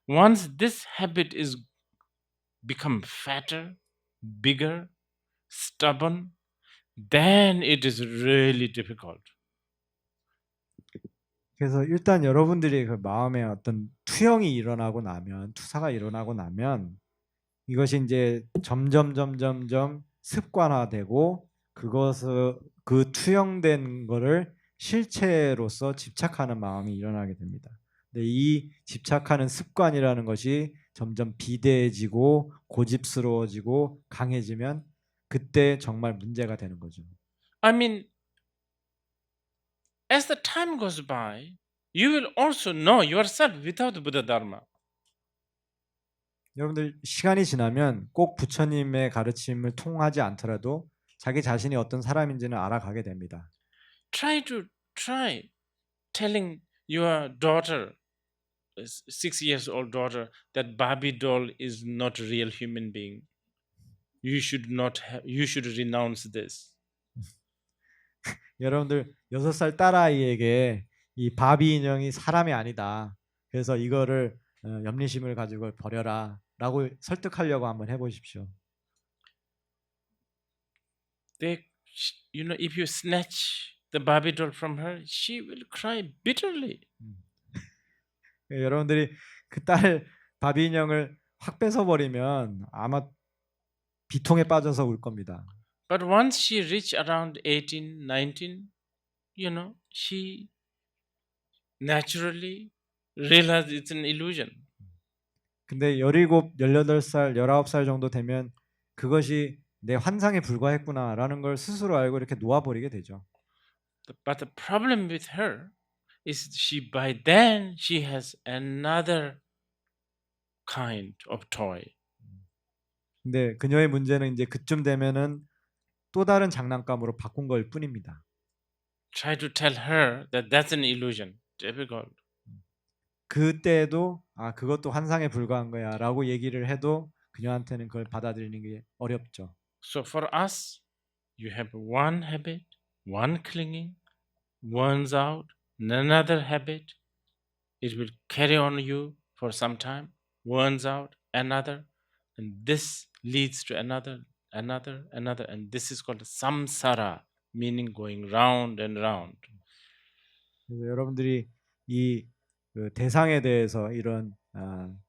Once this habit is become fatter, bigger, stubborn, then it is really difficult. 그래서 일단 여러분들이 그 마음에 어떤 투영이 일어나고 나면, 투사가 일어나고 나면 이것이 이제 점점 습관화되고 그 투영된 거를 실체로서 집착하는 마음이 일어나게 됩니다. 근데 이 집착하는 습관이라는 것이 점점 비대해지고 고집스러워지고 강해지면 그때 정말 문제가 되는 거죠. I mean, as the time goes by, you will also know yourself without Buddha Dharma. 여러분들 시간이 지나면 꼭 부처님의 가르침을 통하지 않더라도 자기 자신이 어떤 사람인지는 알아가게 됩니다. Try telling your daughter, 6 years old daughter, that Barbie doll is not a real human being. You should renounce this. 여러분들 6살 딸아이에게 이 바비 인형이 사람이 아니다. 그래서 이거를 염리심을 가지고 버려라 라고 설득하려고 한번 해보십시오. If you snatch the Barbie doll from her, she will cry bitterly. 여러분들이 그 딸 바비 인형을 확 뺏어버리면 아마 비통에 빠져서 울 겁니다. But once she reach around 18, 19, she naturally realizes it's an illusion. 근데 17, 18살, 19살 정도 되면 그것이 내 환상에 불과했구나라는 걸 스스로 알고 이렇게 놓아버리게 되죠. But the problem with her is by then she has another kind of toy. 근데 그녀의 문제는 이제 그쯤 되면은 또 다른 장난감으로 바꾼 걸 뿐입니다. Try to tell her that that's an illusion. Difficult. 그때도 그것도 환상에 불과한 거야라고 얘기를 해도 그녀한테는 그걸 받아들이는 게 어렵죠. So for us, you have one habit, one clinging, one's out, another habit. It will carry on you for some time. One's out, another, and this leads to another, and this is called samsara, meaning going round and round. 그래서 여러분들이 이 대상에 대해서 이런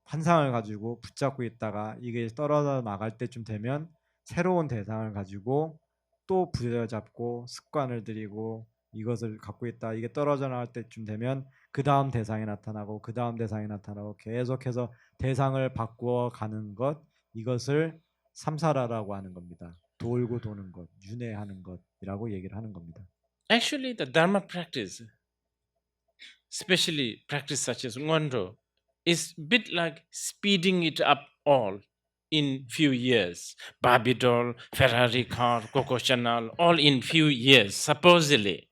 환상을 가지고 붙잡고 있다가 이게 떨어져 나갈 때쯤 되면 새로운 대상을 가지고 또 부여잡고 습관을 들이고 이것을 갖고 있다. 이게 떨어져 나갈 때쯤 되면 그 다음 대상이 나타나고 그 다음 대상이 나타나고 계속해서 대상을 바꾸어 가는 것, 이것을 삼사라라고 하는 겁니다. 돌고 도는 것, 윤회하는 것이라고 얘기를 하는 겁니다. Actually, the Dharma practice, especially practice such as Ngondo, is a bit like speeding it up all in few years. Barbie doll, Ferrari car, Coco Chanel, all in few years, supposedly.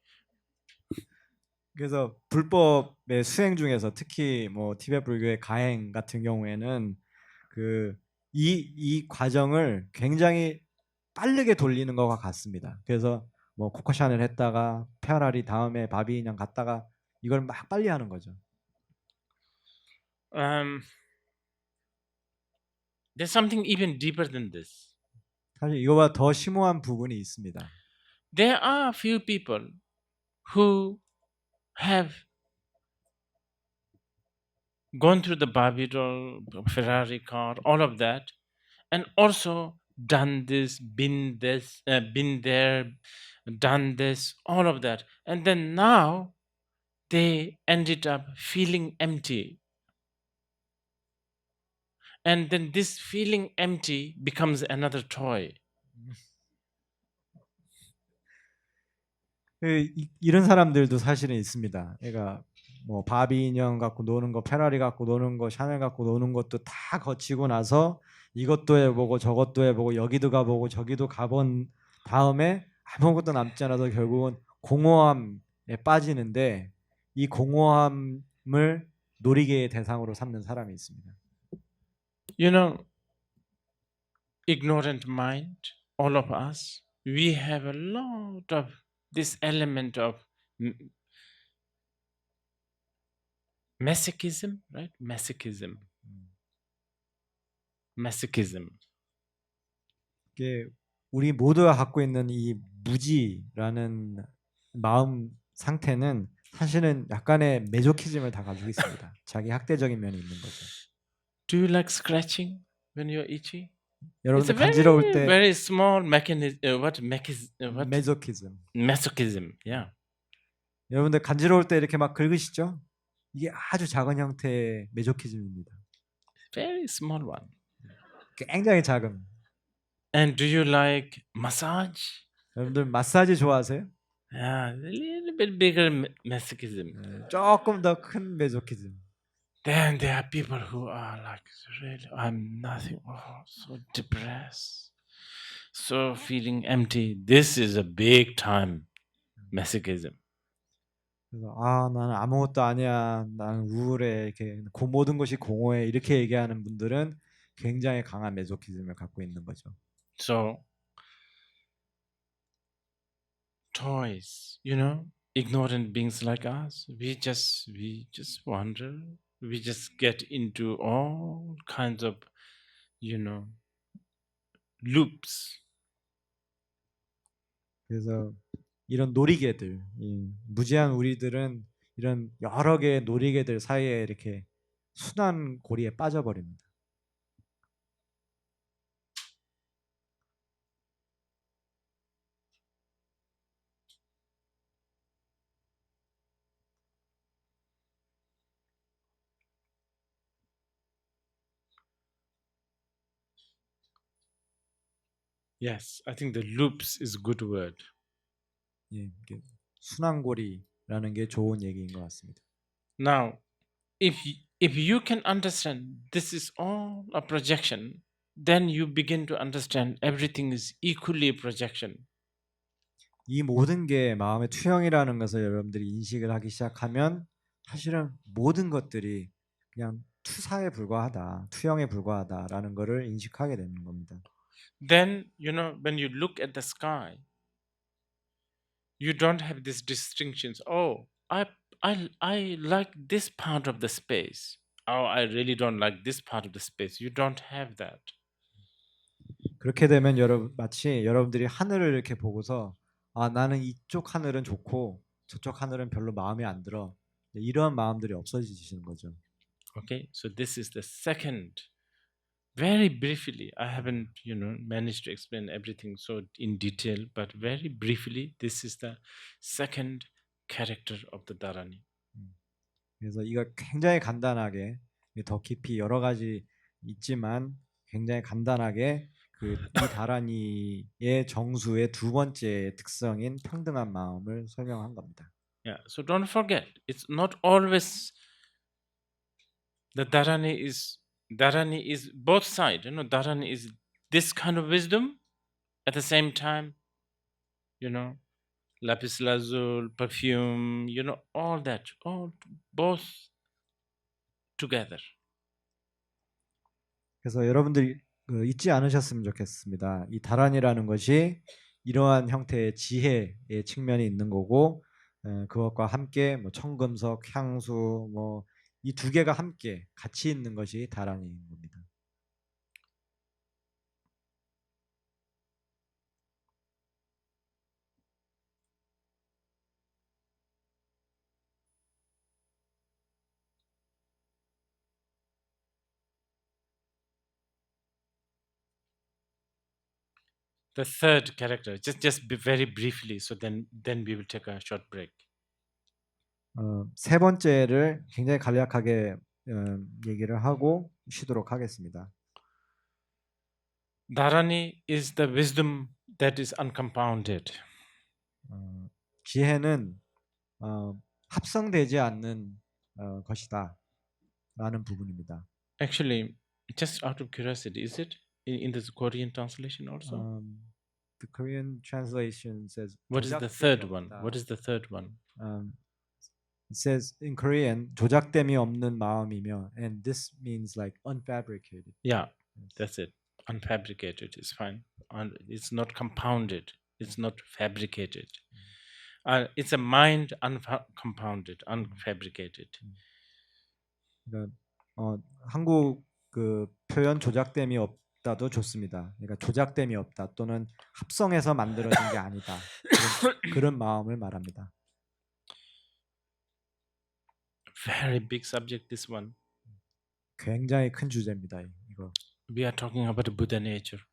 그래서 불법의 수행 중에서 특히 뭐 티베트 불교의 가행 같은 경우에는 이 과정을 굉장히 빠르게 돌리는 것과 같습니다. 그래서 뭐 코코샤넬 했다가 페라리 다음에 바비 인형 갔다가 이걸 막 빨리 하는 거죠. There's something even deeper than this. 사실 이거보다 더 심오한 부분이 있습니다. There are few people who have gone through the Barbie doll, Ferrari car, all of that, and also done this, been there, done this, all of that, and then now they ended up feeling empty, and then this feeling empty becomes another toy. 이런 사람들도 사실은 있습니다. 그러니까 뭐 바비 인형 갖고 노는 거, 페라리 갖고 노는 거, 샤넬 갖고 노는 것도 다 거치고 나서 이것도 해보고 저것도 해보고 여기도 가보고 저기도 가본 다음에 아무것도 남지 않아서 결국은 공허함에 빠지는데 이 공허함을 놀이개의 대상으로 삼는 사람이 있습니다. You know, ignorant mind, all of us, we have a lot of this element of masochism, right? Masochism. 이게 우리 모두가 갖고 있는 이 무지라는 마음 상태는 사실은 약간의 메조키즘을 다 가지고 있습니다. 자기 학대적인 면이 있는 거죠. Do you like scratching when you're itchy? 여러분들 It's a 간지러울 때 very small mechanism. 메조키즘. Masochism. Yeah. 여러분들 간지러울 때 이렇게 막 긁으시죠? 이게 아주 작은 형태의 메조키즘입니다. Very small one. 굉장히 작은. And do you like massage? 여러분들 마사지 좋아하세요? Yeah, a little bit bigger masochism. 조금 더 큰 메조키즘. Then there are people who are like, really, I'm nothing. Oh, so depressed, so feeling empty. This is a big time masochism. 그래서 나는 아무것도 아니야, 나는 우울해, 이렇게 모든 것이 공허해 이렇게 얘기하는 분들은 굉장히 강한 메조키즘을 갖고 있는 거죠. So toys, you know, ignorant beings like us, we just wander. We just get into all kinds of, you know, loops. 그래서 이런 놀이개들, 이 무지한 우리들은 이런 여러 개의 놀이개들 사이에 이렇게 순환 고리에 빠져버립니다. Yes, I think the loops is a good word. 예, 순환고리라는 게 좋은 얘기인 것 같습니다. Now, if you can understand this is all a projection, then you begin to understand everything is equally a projection. 이 모든 게 마음의 투영이라는 것을 여러분들이 인식을 하기 시작하면 사실은 모든 것들이 그냥 투사에 불과하다, 투영에 불과하다라는 것을 인식하게 되는 겁니다. Then, you know, when you look at the sky, you don't have these distinctions. Oh, I like this part of the space. Oh, I really don't like this part of the space. You don't have that. 그렇게 되면 마치 여러분들이 하늘을 이렇게 보고서 나는 이쪽 하늘은 좋고 저쪽 하늘은 별로 마음에 안 들어. 이러한 마음들이 없어지시는 거죠. Okay, so this is the second very briefly, I haven't, managed to explain everything so in detail, but very briefly, this is the second character of the dharani. 그래서 이거 굉장히 간단하게 더 깊이 여러 가지 있지만 굉장히 간단하게 이 다라니의 정수의 두 번째 특성인 평등한 마음을 설명한 겁니다. Yeah, so don't forget, it's not always the dharani is both sides. Dharani is this kind of wisdom at the same time, lapis lazuli, perfume, all that, all both together. 그래서 여러분들이 잊지 않으셨으면 좋겠습니다. 이 다란이라는 것이 이러한 형태의 지혜의 측면이 있는 거고 그것과 함께 뭐 청금석, 향수 뭐 이 두 개가 함께 같이 있는 것이 다란이인 겁니다. The third character, just very briefly, so then we will take a short break. 세 번째를 굉장히 간략하게 얘기를 하고 쉬도록 하겠습니다. Dharani is the wisdom that is uncompounded. 지혜는 합성되지 않는 것이다 라는 부분입니다. Actually, just out of curiosity, is it in the Korean translation also? The Korean translation says What is the third one? What is the third one? It says in Korean 조작됨이 없는 마음이며, and this means like unfabricated. Yeah, that's it. Unfabricated is fine. It's not compounded. It's not fabricated. It's a mind uncompounded, unfabricated. 그러니까 한국 그 표현 조작됨이 없다도 좋습니다. 그러니까 조작됨이 없다 또는 합성해서 만들어진 게 아니다. 그런 마음을 말합니다. Very big subject, this one. 굉장히 큰 주제입니다. 이거. We are talking about Buddha nature.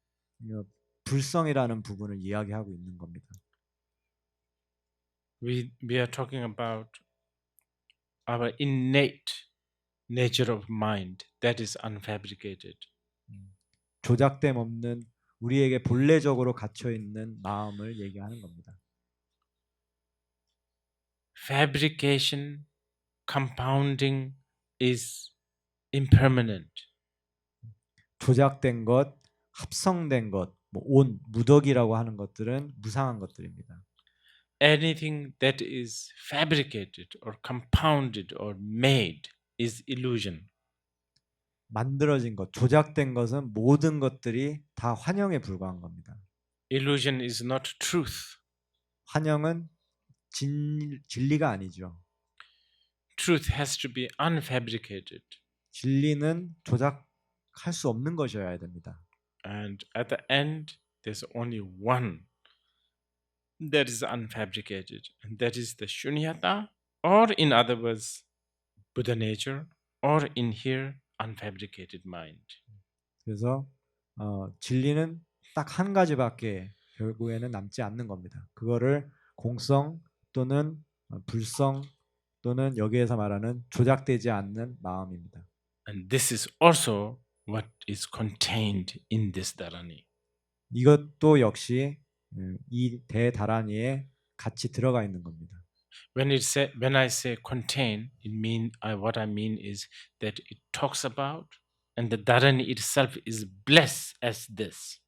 불성이라는 부분을 이야기하고 있는 겁니다. We are talking about our innate nature of mind that is unfabricated. 조작됨 없는 우리에게 본래적으로 갇혀 있는 마음을 얘기하는 겁니다. Fabrication, compounding is impermanent. 조작된 것, 합성된 것, 온, 무덕이라고 하는 것들은 무상한 것들입니다. Anything that is fabricated or compounded or made is illusion. 만들어진 것, 조작된 것은 모든 것들이 다 환영에 불과한 겁니다. Illusion is not truth. 환영은 진리가 아니죠. Truth has to be unfabricated. 진리는 조작할 수 없는 것이어야 됩니다. And at the end, there's only one that is unfabricated, and that is the shunyata, or in other words, Buddha nature, or in here, unfabricated mind. 그래서 진리는 딱 한 가지밖에 결국에는 남지 않는 겁니다. 그거를 공성 또는 불성 또는 여기에서 말하는 조작되지 않는 마음입니다. And this is also what is contained in this dharani. 이것도 역시 이 대다라니에 같이 들어가 있는 겁니다. When I say contain, what I mean is that it talks about, and the dharani itself is blessed as this.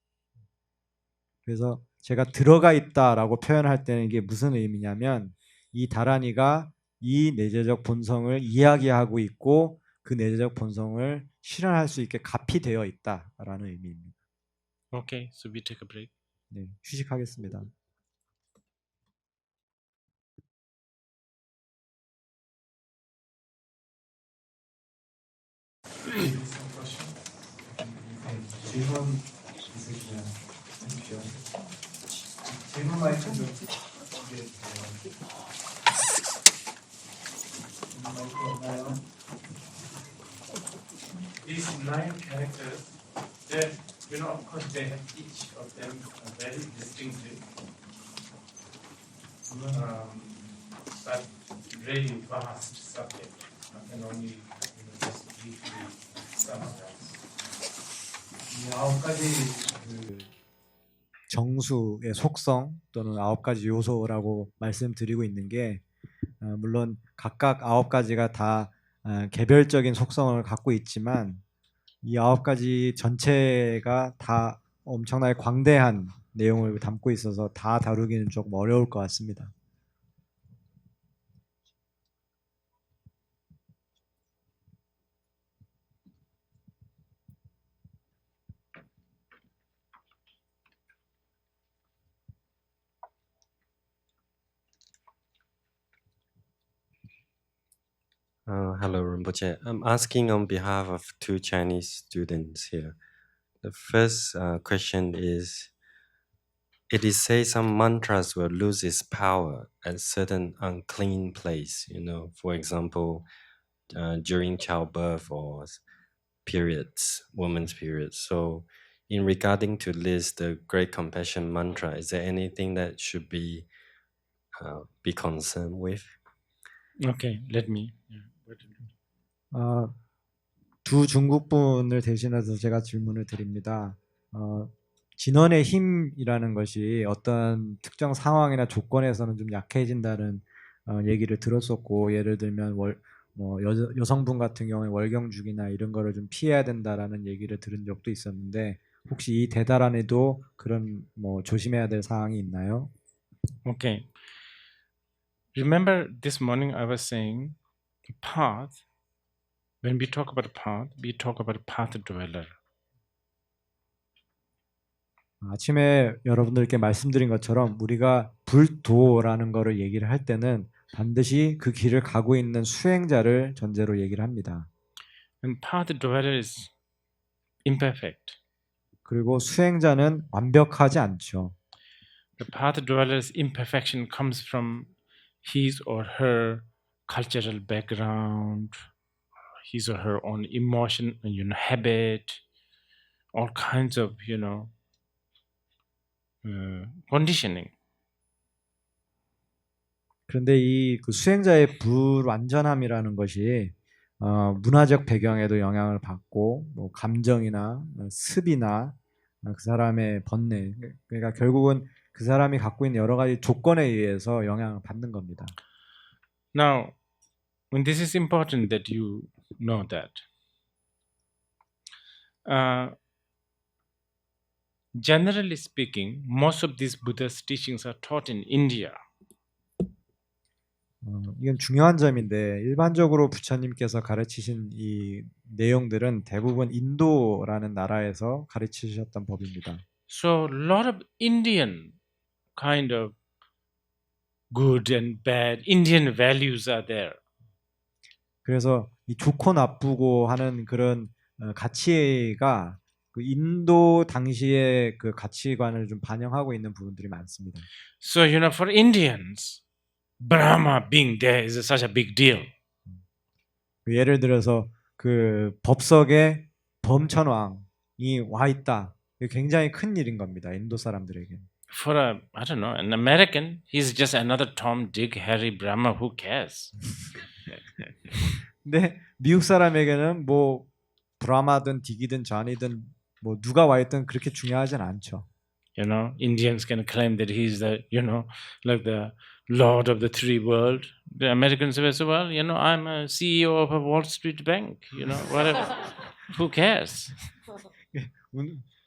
그래서 제가 들어가 있다라고 표현할 때는 이게 무슨 의미냐면 이 다라니가 이 내재적 본성을 이야기하고 있고 그 내재적 본성을 실현할 수 있게 갑이 되어 있다라는 의미입니다. Okay, so we take a break. 네, 휴식하겠습니다. 질문 있으시면 하십시오. 질문 마이크 좀 준비해 주세요. 마이크 없나요? These 9 characters Of course, they have each of them a very distinctive, but really vast subject. I can only just briefly summarize. 이 9가지 그 정수의 속성 또는 9가지 요소라고 말씀드리고 있는 게 물론 각각 9가지가 다 개별적인 속성을 갖고 있지만 이 9가지 전체가 다 엄청나게 광대한 내용을 담고 있어서 다 다루기는 조금 어려울 것 같습니다. Hello, Rinpoche. I'm asking on behalf of two Chinese students here. The first question is, it is said some mantras will lose its power at certain unclean place, for example, during childbirth or periods, women's periods. So in regarding to this, the Great Compassion mantra, is there anything that should be concerned with? Okay, let me. 두 중국 분을 대신해서 제가 질문을 드립니다. 진원의 힘이라는 것이 어떤 특정 상황이나 조건에서는 좀 약해진다는 얘기를 들었었고, 예를 들면 여성분 같은 경우에 월경주기나 이런 거를 좀 피해야 된다라는 얘기를 들은 적도 있었는데, 혹시 이 대다란에도 그런 조심해야 될 사항이 있나요? Okay. Remember this morning I was saying path. When we talk about path, we talk about path dweller. 아침에 여러분들께 말씀드린 것처럼 우리가 불도라는 거를 얘기를 할 때는 반드시 그 길을 가고 있는 수행자를 전제로 얘기를 합니다. And path dweller is imperfect. 그리고 수행자는 완벽하지 않죠. The path dweller's imperfection comes from his or her cultural background, his or her own emotion, habit, all kinds of, conditioning. 그런데 이 그 수행자의 불완전함이라는 것이 문화적 배경에도 영향을 받고, 감정이나 습이나 그 사람의 번뇌, 그러니까 결국은 그 사람이 갖고 있는 여러 가지 조건에 의해서 영향을 받는 겁니다. Now, when this is important that you know that. Generally speaking, most of these Buddha's teachings are taught in India. 이건 중요한 점인데 일반적으로 부처님께서 가르치신 이 내용들은 대부분 인도라는 나라에서 가르치셨던 법입니다. So a lot of Indian kind of good and bad Indian values are there. 그래서 이 좋고 나쁘고 하는 그런 가치가 그 인도 당시의 그 가치관을 좀 반영하고 있는 부분들이 많습니다. So for Indians, Brahma being there is such a big deal. 예를 들어서 그 법석에 범천왕이 와 있다. 이게 굉장히 큰 일인 겁니다. 인도 사람들에게. For I don't know, an American, he's just another Tom, Dick, Harry, Brahma. Who cares? 근데 미국 사람에게는 브라마든 딕이든 존이든 누가 와 있든 그렇게 중요하진 않죠. Indians can claim that he's the, like the Lord of the three world. The Americans will say, well, I'm a CEO of a Wall Street bank. Whatever. Who cares?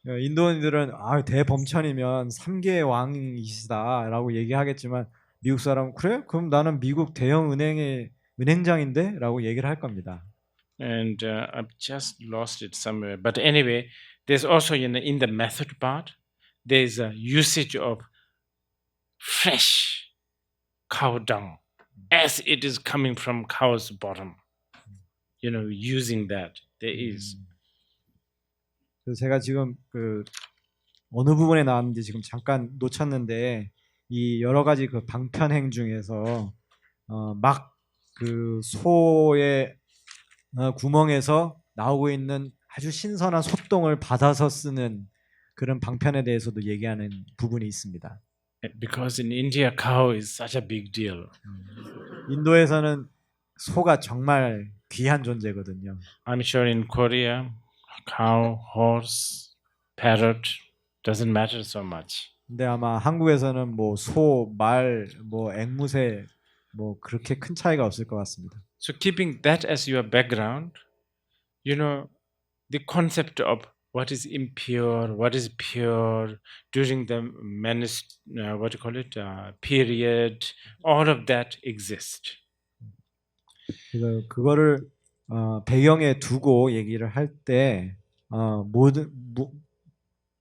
인도인들은 대범천이면 3개의 왕이시다라고 얘기하겠지만 미국 사람은 그래? 그럼 나는 미국 대형 은행의 은행장인데? 라고 얘기를 할 겁니다. And I've just lost it somewhere. But anyway, there's also in the method part, there's a usage of fresh cow dung as it is coming from cow's bottom. Using that. There is. 그래서 제가 지금 어느 부분에 나왔는지 지금 잠깐 놓쳤는데 이 여러 가지 그 방편행 중에서 막 그 소의 구멍에서 나오고 있는 아주 신선한 소똥을 받아서 쓰는 그런 방편에 대해서도 얘기하는 부분이 있습니다. Because in India, cow is such a big deal. 인도에서는 소가 정말 귀한 존재거든요. I'm sure in Korea, cow, horse, parrot doesn't matter so much. 근데 아마 한국에서는 뭐 소, 말, 뭐 앵무새 뭐 그렇게 큰 차이가 없을 것 같습니다. So keeping that as your background, you know, the concept of what is impure, what is pure during the what do you call it, period, all of that exist. 그래서 그거를 배경에 두고 얘기를 할 때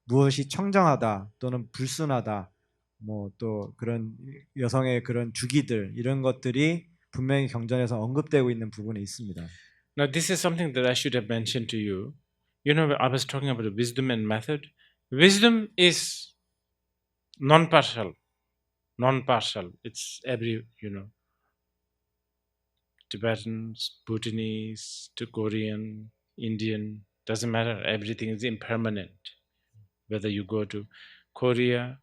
무엇이 청정하다 또는 불순하다 뭐 또 그런 여성의 그런 주기들 이런 것들이 분명히 경전에서 언급되고 있는 부분이 있습니다. Now this is something that I should have mentioned to you. You know, I was talking about wisdom and method. Wisdom is non-partial. Non-partial. It's every, you know, Tibetans, Bhutanese, to Korean, Indian, doesn't matter. Everything is impermanent. Whether you go to Korea,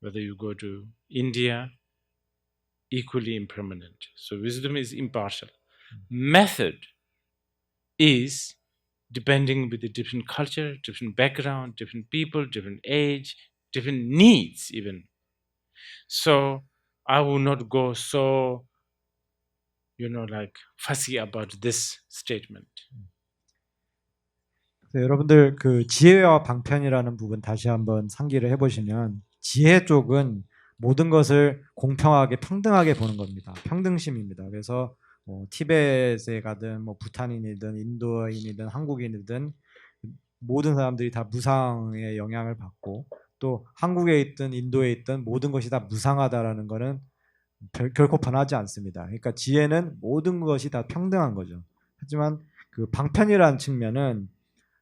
whether you go to India, equally impermanent. So wisdom is impartial. Method is depending with the different culture, different background, different people, different age, different needs even. So I will not go so, you know, like fussy about this statement. 여러분들 그 지혜와 방편이라는 부분 다시 한번 상기를 해보시면 지혜 쪽은 모든 것을 공평하게 평등하게 보는 겁니다. 평등심입니다. 그래서 티벳에 가든 뭐 부탄인이든 인도인이든 한국인이든 모든 사람들이 다 무상의 영향을 받고 또 한국에 있든 인도에 있든 모든 것이 다 무상하다라는 거는 결코 변하지 않습니다. 그러니까 지혜는 모든 것이 다 평등한 거죠. 하지만 그 방편이라는 측면은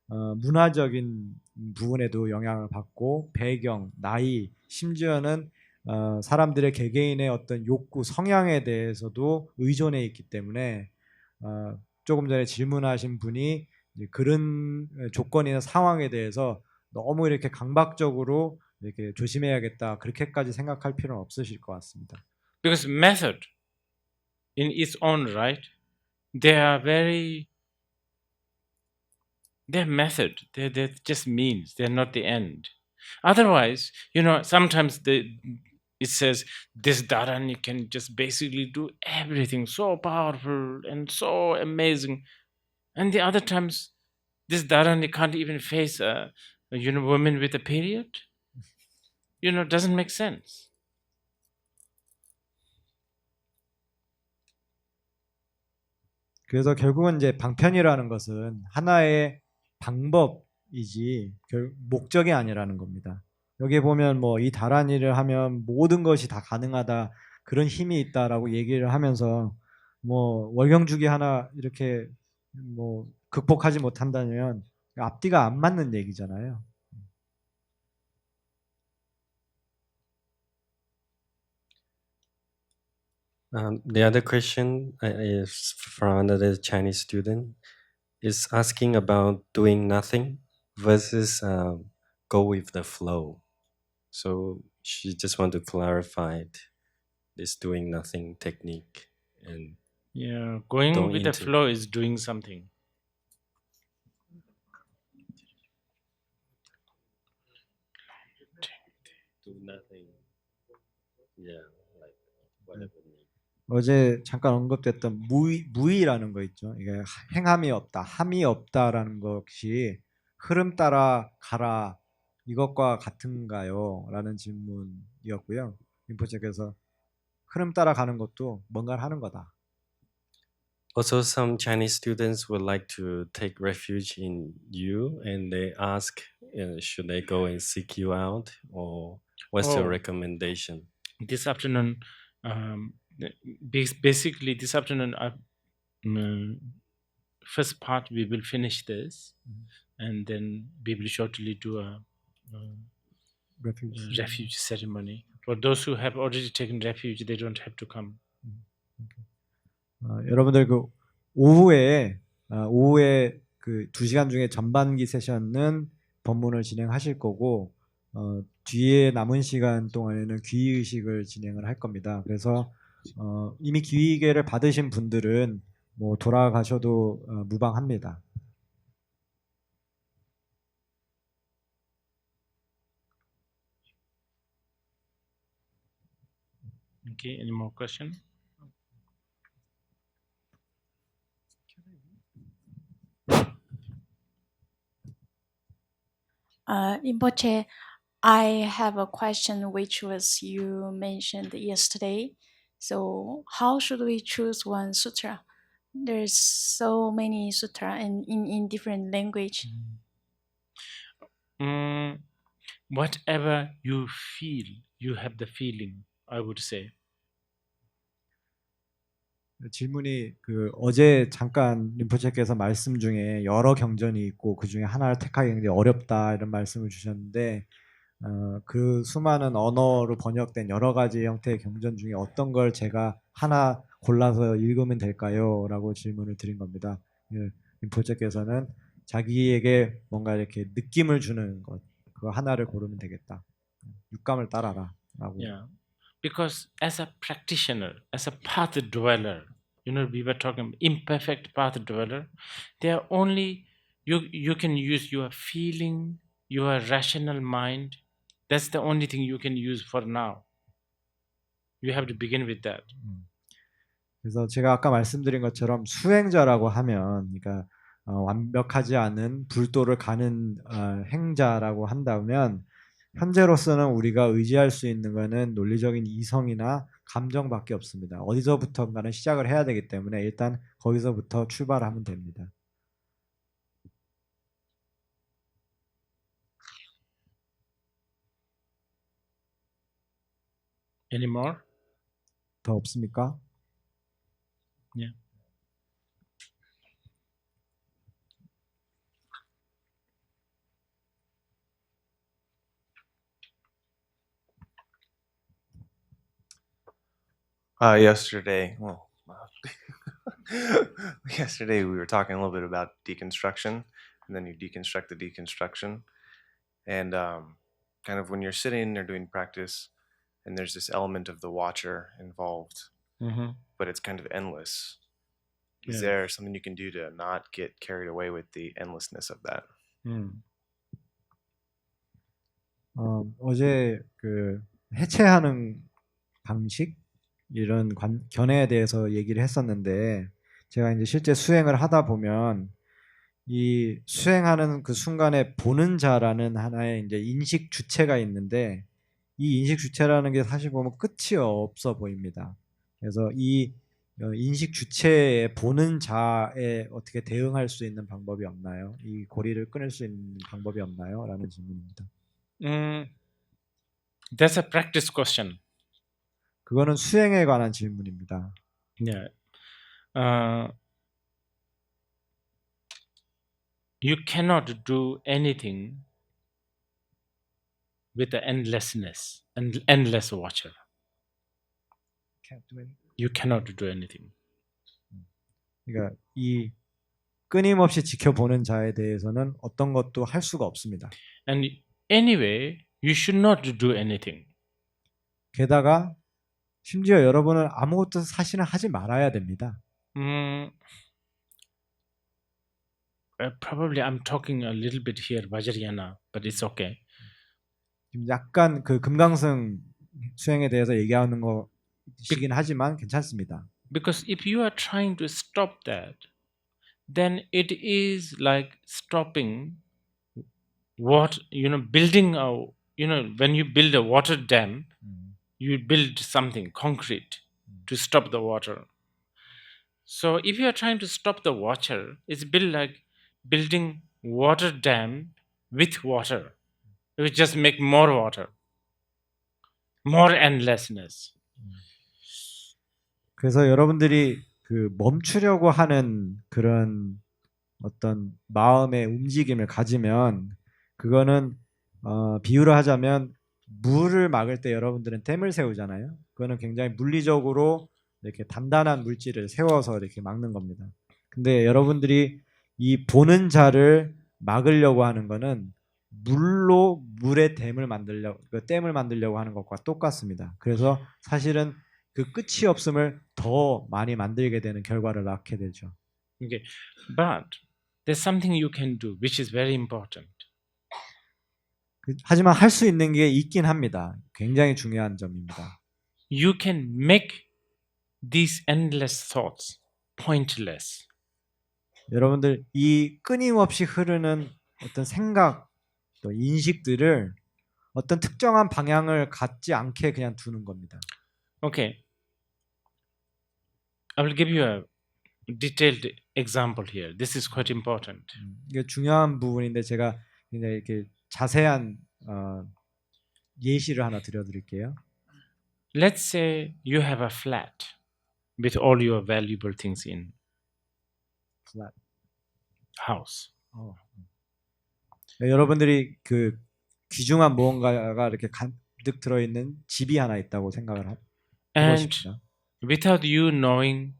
문화적인 부분에도 영향을 받고 배경, 나이, 심지어는 사람들의 개개인의 어떤 욕구, 성향에 대해서도 의존해 있기 때문에 조금 전에 질문하신 분이 그런 조건이나 상황에 대해서 너무 이렇게 강박적으로 이렇게 조심해야겠다 그렇게까지 생각할 필요는 없으실 것 같습니다. Because method, in its own right, they're method. They're just means. They're not the end. Otherwise, you know, sometimes it says this dharani can just basically do everything so powerful and so amazing, and the other times this dharani can't even face a woman with a period. You know, it doesn't make sense. 그래서 결국은 이제 방편이라는 것은 하나의 방법이지 목적이 아니라는 겁니다. 여기 보면 뭐 이 다란이를 하면 모든 것이 다 가능하다 그런 힘이 있다라고 얘기를 하면서 뭐 월경주기 하나 이렇게 뭐 극복하지 못한다면 앞뒤가 안 맞는 얘기잖아요. The other question is from another Chinese student, is asking about doing nothing versus go with the flow. So she just want to clarify this doing nothing technique. And yeah, going with the flow is doing something. Do nothing. Yeah, like whatever. 어제 잠깐 언급됐던 무의라는 거 있죠. 이게 행함이 없다, 함이 없다라는 것이 흐름 따라 가라 이것과 같은가요? 라는 질문이었고요. 린포체께서 흐름 따라 가는 것도 뭔가를 하는 거다. Also, some Chinese students would like to take refuge in you, and they ask, should they go and seek you out, or what's your recommendation? This afternoon, basically this afternoon, first part we will finish this, and then we will shortly do a refuge ceremony. For those who have already taken refuge, they don't have to come. 여러분들 그 오후에 그 2시간 중에 전반기 세션은 법문을 진행하실 거고 뒤에 남은 시간 동안에는 귀의식을 진행을 할 겁니다. 그래서 이미 귀의계를 받으신 분들은 뭐 돌아가셔도 무방합니다. Okay, any more question? Rinpoche, I have a question which was you mentioned yesterday. So how should we choose one sutra? There's so many sutra and in different language. Whatever you feel, you have the feeling, I would say. 질문이 그 어제 잠깐 림포체께서 말씀 중에 여러 경전이 있고 그 중에 하나를 택하기 굉장히 어렵다 이런 말씀을 주셨는데 그 수많은 언어로 번역된 여러 가지 형태의 경전 중에 어떤 걸 제가 하나 골라서 읽으면 될까요? 라고 질문을 드린 겁니다. 림포체께서는 자기에게 뭔가 이렇게 느낌을 주는 것 그거 하나를 고르면 되겠다. 육감을 따라라 라고. Yeah. Because as a practitioner, as a path dweller, you know, we were talking imperfect path dweller, they are only, you can use your feeling, your rational mind. That's the only thing you can use for now. You have to begin with that. 그래서 제가 아까 말씀드린 것처럼 수행자라고 하면, 그러니까 완벽하지 않은 불도를 가는 행자라고 한다면 현재로서는 우리가 의지할 수 있는 것은 논리적인 이성이나 감정밖에 없습니다. 어디서부터인가는 시작을 해야 되기 때문에 일단 거기서부터 출발하면 됩니다. Any more? 더 없습니까? Yeah. Yesterday we were talking a little bit about deconstruction, and then you deconstruct the deconstruction, and kind of when you're sitting or doing practice, and there's this element of the watcher involved, but it's kind of endless. Is there something you can do to not get carried away with the endlessness of that? 어제 그 해체하는 방식 이런 견해에 대해서 얘기를 했었는데 제가 이제 실제 수행을 하다 보면 이 수행하는 그 순간에 보는 자라는 하나의 이제 인식 주체가 있는데 이 인식 주체라는 게 사실 보면 끝이 없어 보입니다. 그래서 이 인식 주체에 보는 자에 어떻게 대응할 수 있는 방법이 없나요? 이 고리를 끊을 수 있는 방법이 없나요? 라는 질문입니다. That's a practice question. 그거는 수행에 관한 질문입니다. Yeah. You cannot do anything with the endlessness, and endless watcher. You cannot do anything. 그러니까 이 끊임없이 지켜보는 자에 대해서는 어떤 것도 할 수가 없습니다. And anyway, you should not do anything. 게다가 심지어 여러분은 아무것도 사실은 하지 말아야 됩니다. Probably I'm talking a little bit here Vajrayana, but it's okay. 약간 그 금강승 수행에 대해서 얘기하는 것이긴 하지만 괜찮습니다. Because if you are trying to stop that, then it is like stopping what, building a, when you build a water dam, you build something concrete to stop the water. So if you are trying to stop the water, it's like building water dam with water. It will just make more water, more endlessness. 그래서 여러분들이 그 멈추려고 하는 그런 어떤 마음의 움직임을 가지면 그거는 비유를 하자면 물을 막을 때 여러분들은 댐을 세우잖아요. 그거는 굉장히 물리적으로 이렇게 단단한 물질을 세워서 이렇게 막는 겁니다. 근데 여러분들이 이 보는 자를 막으려고 하는 거는 물로 물의 댐을 만들려고 하는 것과 똑같습니다. 그래서 사실은 그 끝이 없음을 더 많이 만들게 되는 결과를 낳게 되죠. Okay, but there's something you can do which is very important. 하지만 할 수 있는 게 있긴 합니다. 굉장히 중요한 점입니다. You can make these endless thoughts pointless. 여러분들 이 끊임없이 흐르는 어떤 생각, 또 인식들을 어떤 특정한 방향을 갖지 않게 그냥 두는 겁니다. Okay, I will give you a detailed example here. This is quite important. 이게 중요한 부분인데 제가 굉장히 이렇게 자세한 예시를 하나 드려드릴게요. Let's say you have a flat with all your valuable things in Flat. house. 여러분들이 그 귀중한 무언가가 이렇게 가득 들어있는 집이 하나 있다고 생각을 And 해보십시오. without you knowing,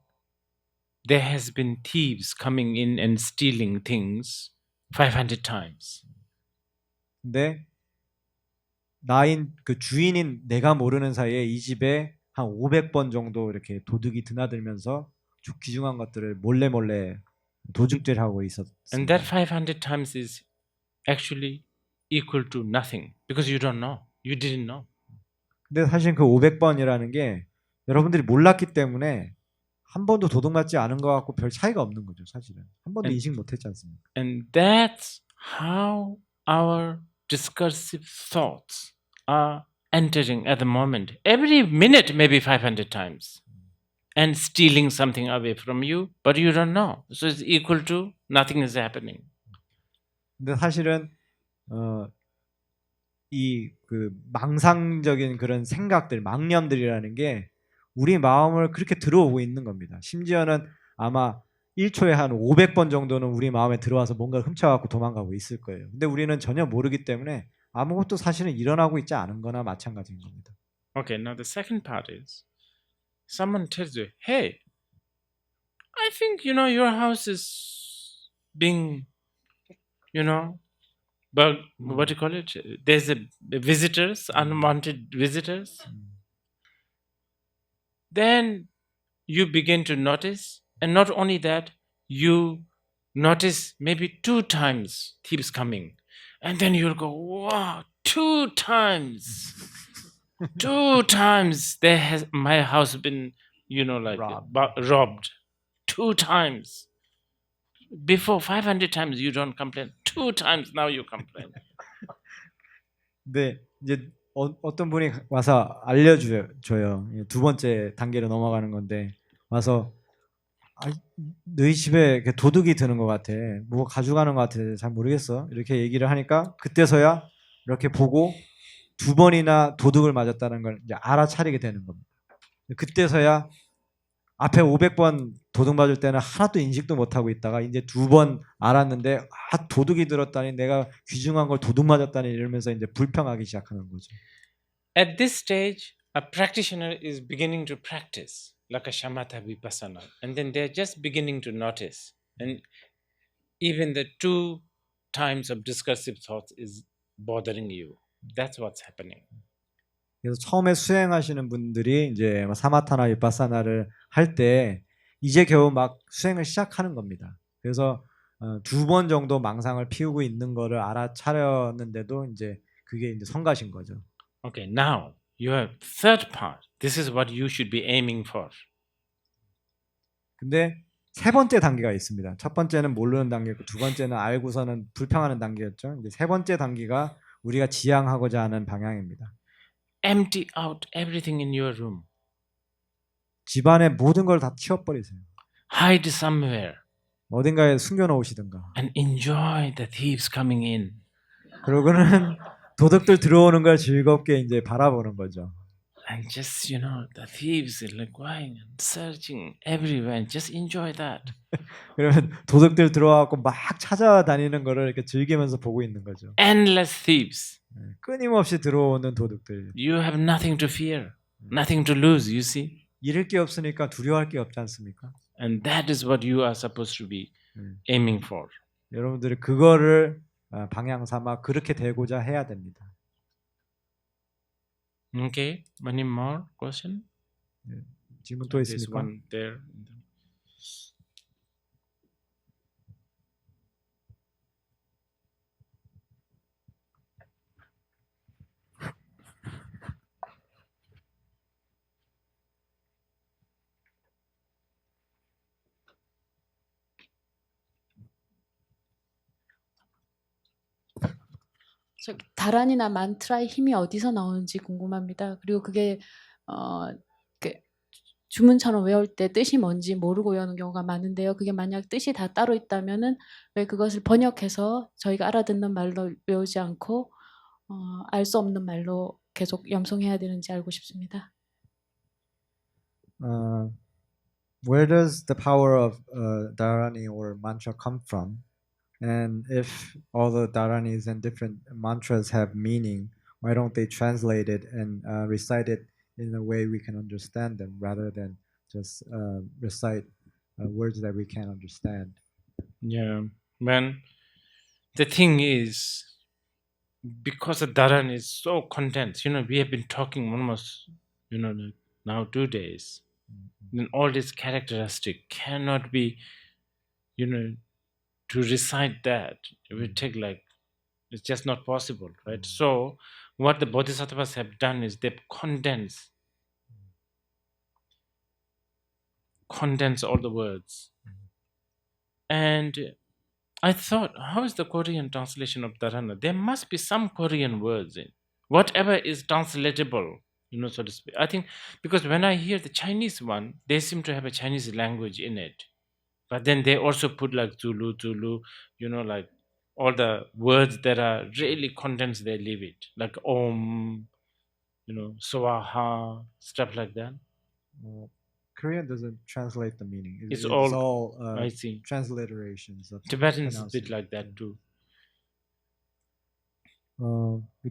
there has been thieves coming in and stealing things 500 times. 근데 나인 그 주인인 내가 모르는 사이에 이 집에 한 500번 정도 이렇게 도둑이 드나들면서 귀중한 것들을 몰래 도둑질하고 And 있었습니다. that 500 times is actually equal to nothing because you don't know. You didn't know. 근데 사실 그 500번이라는 게 여러분들이 몰랐기 때문에 한 번도 도둑맞지 않은 것 같고 별 차이가 없는 거죠, 사실은. 한 번도 인식 못했지 않습니까? And that's how our discursive thoughts are entering at the moment. Every minute, maybe 500 times. And stealing something away from you, but you don't know. So it's equal to nothing is happening. 근데 사실은 이 그 망상적인 그런 생각들, 망념들이라는 게 우리 마음을 그렇게 들어오고 있는 겁니다. 심지어는 아마 1초에 한 500번 정도는 우리 마음에 들어와서 뭔가 훔쳐갖고 도망가고 있을 거예요. 근데 우리는 전혀 모르기 때문에 아무것도 사실은 일어나고 있지 않은 거나 마찬가지인 겁니다. Okay, now the second part is someone tells you, hey, I think, your house is being, but what do you call it? There's visitors, unwanted visitors. Then you begin to notice, and not only that, you notice maybe 2 times thieves coming, and then you'll go, wow, 2 times. 2 times my house been, robbed. 2 times. Before 500 times you don't complain. 2 times now you complain. 근데 이제 어떤 분이 와서 알려줘요. 두 번째 단계로 넘어가는 건데 와서 너희 집에 도둑이 드는 것 같아. 뭐 가져가는 것 같아. 잘 모르겠어. 이렇게 얘기를 하니까 그때서야 이렇게 보고 2번이나 도둑을 맞았다는 걸 이제 알아차리게 되는 겁니다. 그때서야 앞에 500번 도둑 맞을 때는 하나도 인식도 못하고 있다가 이제 2번 알았는데 도둑이 들었다니 내가 귀중한 걸 도둑 맞았다니 이러면서 이제 불평하기 시작하는 거죠. At this stage, a practitioner is beginning to practice like a shamatha vipassana, and then they're just beginning to notice, and even the 2 times of discursive thoughts is bothering you. That's what's happening. 그래서 처음에 수행하시는 분들이 이제 사마타나 위파사나를 할 때 이제 겨우 막 수행을 시작하는 겁니다. 그래서 2번 정도 망상을 피우고 있는 거를 알아차렸는데도 이제 그게 이제 성가신 거죠. Okay, now your third part. This is what you should be aiming for. 근데 3번째 단계가 있습니다. 첫 번째는 모르는 단계고 2번째는 알고서는 불평하는 단계였죠. 이제 3번째 단계가 우리가 지향하고자 하는 방향입니다. Empty out everything in your room. 집안의 모든 걸 다 치워버리세요. Hide somewhere. 어딘가에 숨겨놓으시든가. And enjoy the thieves coming in. 그러고는 도둑들 들어오는 걸 즐겁게 이제 바라보는 거죠. And just, the thieves are like going and searching everywhere and just enjoy that. 그러면 도둑들 들어와갖고 막 찾아다니는 거를 이렇게 즐기면서 보고 있는 거죠. Endless thieves. 끊임없이 들어오는 도둑들. You have nothing to fear, nothing to lose, you see? 잃을 게 없으니까 두려워할 게 없지 않습니까? And that is what you are supposed to be aiming for. 여러분들이 그거를 방향 삼아 그렇게 되고자 해야 됩니다. Okay, any more question? 질문 또 There's 있습니까? one there. 다란이나 만트라의 힘이 어디서 나오는지 궁금합니다. 그리고 그게 그 주문처럼 외울 때 뜻이 뭔지 모르고 외우는 경우가 많은데요. 그게 만약 뜻이 다 따로 있다면은 왜 그것을 번역해서 저희가 알아듣는 말로 외우지 않고 알 수 없는 말로 계속 염송해야 되는지 알고 싶습니다. Where does the power of dharani or mantra come from? And if all the dharanis and different mantras have meaning, why don't they translate it and recite it in a way we can understand them rather than just recite words that we can't understand? Yeah, man. The thing is, because the dharani is so condensed, we have been talking almost, like now 2 days. Then all these characteristics cannot be, to recite that. It will take it's just not possible, right? So what the Bodhisattvas have done is they've condensed all the words. And I thought, how is the Korean translation of dharana? There must be some Korean words in whatever is translatable, so to speak. I think because when I hear the Chinese one, they seem to have a Chinese language in it. But then they also put like Zulu, like all the words that are really condensed, they leave it. Like Om, Swaha, stuff like that. Korean doesn't translate the meaning. It's all all I see. transliterations of Tibetans is a bit like that too.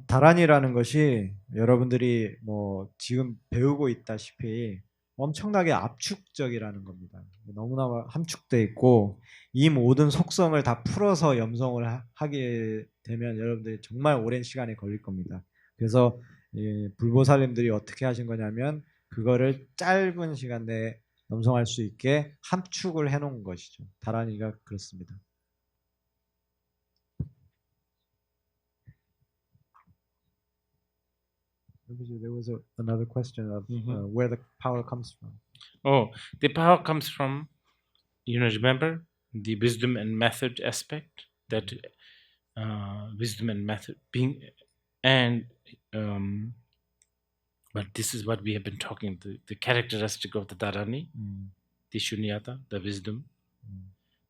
다란이라는 것이 여러분들이 뭐 지금 배우고 있다시피 엄청나게 압축적이라는 겁니다. 너무나 함축돼 있고 이 모든 속성을 다 풀어서 염성을 하게 되면 여러분들이 정말 오랜 시간이 걸릴 겁니다. 그래서 불보살님들이 어떻게 하신 거냐면 그거를 짧은 시간 내에 염성할 수 있게 함축을 해놓은 것이죠. 다란이가 그렇습니다. There was another question of where the power comes from. Oh, the power comes from, remember the wisdom and method aspect, that wisdom and method being, and but this is what we have been talking, the characteristic of the dharani, the shunyata, the wisdom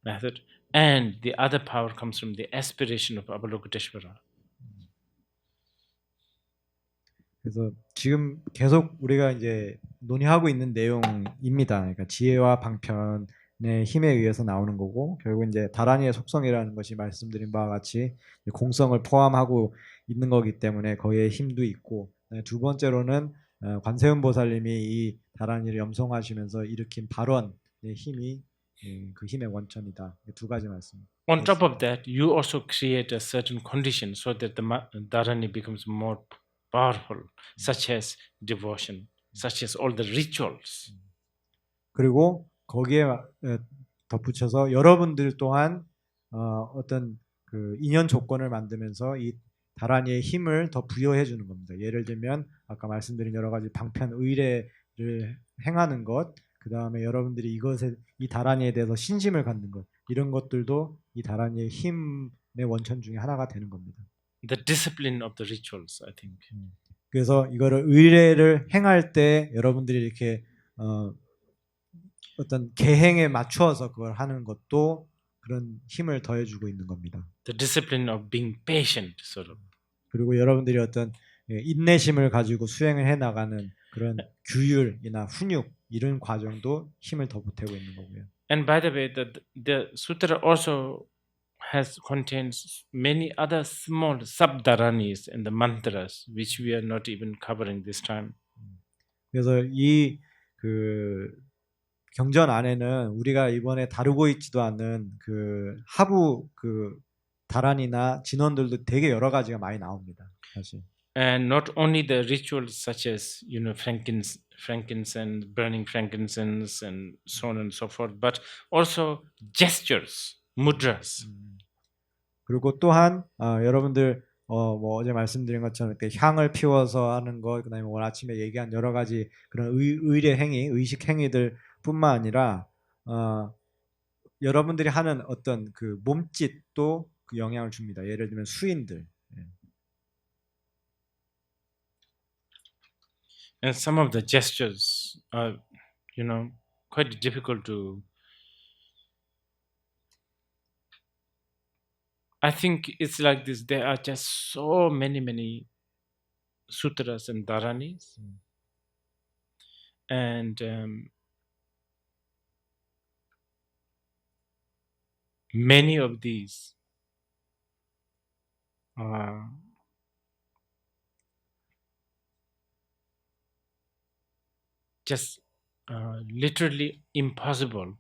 method, and the other power comes from the aspiration of Avalokiteshvara. 그래서 지금 계속 우리가 이제 논의하고 있는 내용입니다. 그러니까 지혜와 방편의 힘에 의해서 나오는 거고 결국 이제 다란이의 속성이라는 것이 말씀드린 바와 같이 공성을 포함하고 있는 거기 때문에 거기에 힘도 있고 두 번째로는 관세음 보살님이 이 다란이를 염송하시면서 일으킨 발언의 힘이 그 힘의 원천이다. 두 가지 말씀. On top of that, you also create a certain condition so that the dharani becomes more powerful, such as devotion, such as all the rituals. 그리고 거기에 덧붙여서 여러분들 또한 어떤 그 인연 조건을 만들면서 이 다란이의 힘을 더 부여해 주는 겁니다. 예를 들면 아까 말씀드린 여러 가지 방편 의례를 행하는 것, 그 다음에 여러분들이 이 다란이에 대해서 신심을 갖는 것, 이런 것들도 이 다란이의 힘의 원천 중에 하나가 되는 겁니다. The discipline of the rituals, I think. 그래서 이거를 의례를 행할 때 여러분들이 이렇게 어떤 계행에 맞추어서 그걸 하는 것도 그런 힘을 더해주고 있는 겁니다. The discipline of being patient, sort of. 그리고 여러분들이 어떤 인내심을 가지고 수행을 해 나가는 그런 규율이나 훈육 이런 과정도 힘을 더 보태고 있는 거고요. And by the way, the sutra also contains many other small sub-dharanis and the mantras, which we are not even covering this time. 그래서 이 그 경전 안에는 우리가 이번에 다루고 있지도 않는 그 하부 그 다란이나 진원들도 되게 여러 가지가 많이 나옵니다. 사실. And not only the rituals such as frankincense, burning frankincense, and so on and so forth, but also gestures, mudras. 그리고 또한 여러분들 뭐 어제 말씀드린 것처럼 이렇게 향을 피워서 하는 것, 그다음에 오늘 아침에 얘기한 여러 가지 그런 의례 행위, 의식 행위들뿐만 아니라 여러분들이 하는 어떤 그 몸짓도 그 영향을 줍니다. 예를 들면 수인들. And some of the gestures are, quite difficult to. I think it's like this. There are just so many sutras and dharanis, and many of these are just literally impossible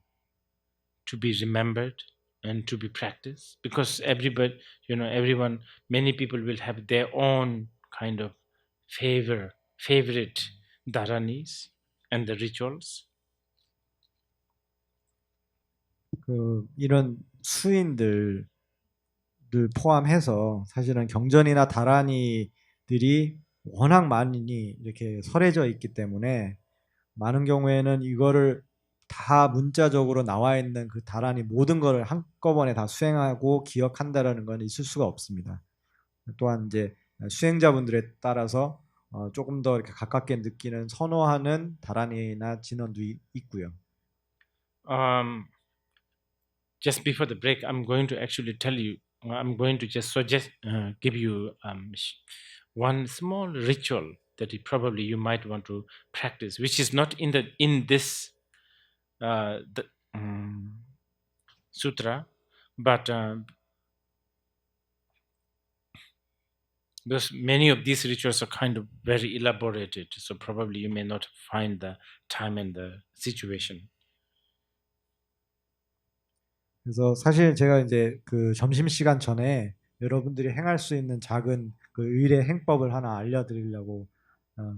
to be remembered and to be practiced, because everybody, everyone, many people will have their own kind of favorite dharanis and the rituals. 그 이런 수인들을 포함해서 사실은 경전이나 다란이들이 워낙 많이 이렇게 설해져 있기 때문에 많은 경우에는 이거를 다 문자적으로 나와 있는 그 다란이 모든 거를 한꺼번에 다 수행하고 기억한다라는 건 있을 수가 없습니다. 또한 이제 수행자분들에 따라서 조금 더 이렇게 가깝게 느끼는 선호하는 다란이나 진원도 있고요. Just before the break, I'm going to actually tell you. I'm going to just suggest, give you one small ritual that probably you might want to practice, which is not in this sutra, but because many of these rituals are kind of very elaborated, so probably you may not find the time and the situation. 그래서 사실 제가 이제 그 점심 시간 전에 여러분들이 행할 수 있는 작은 그 의례 행법을 하나 알려드리려고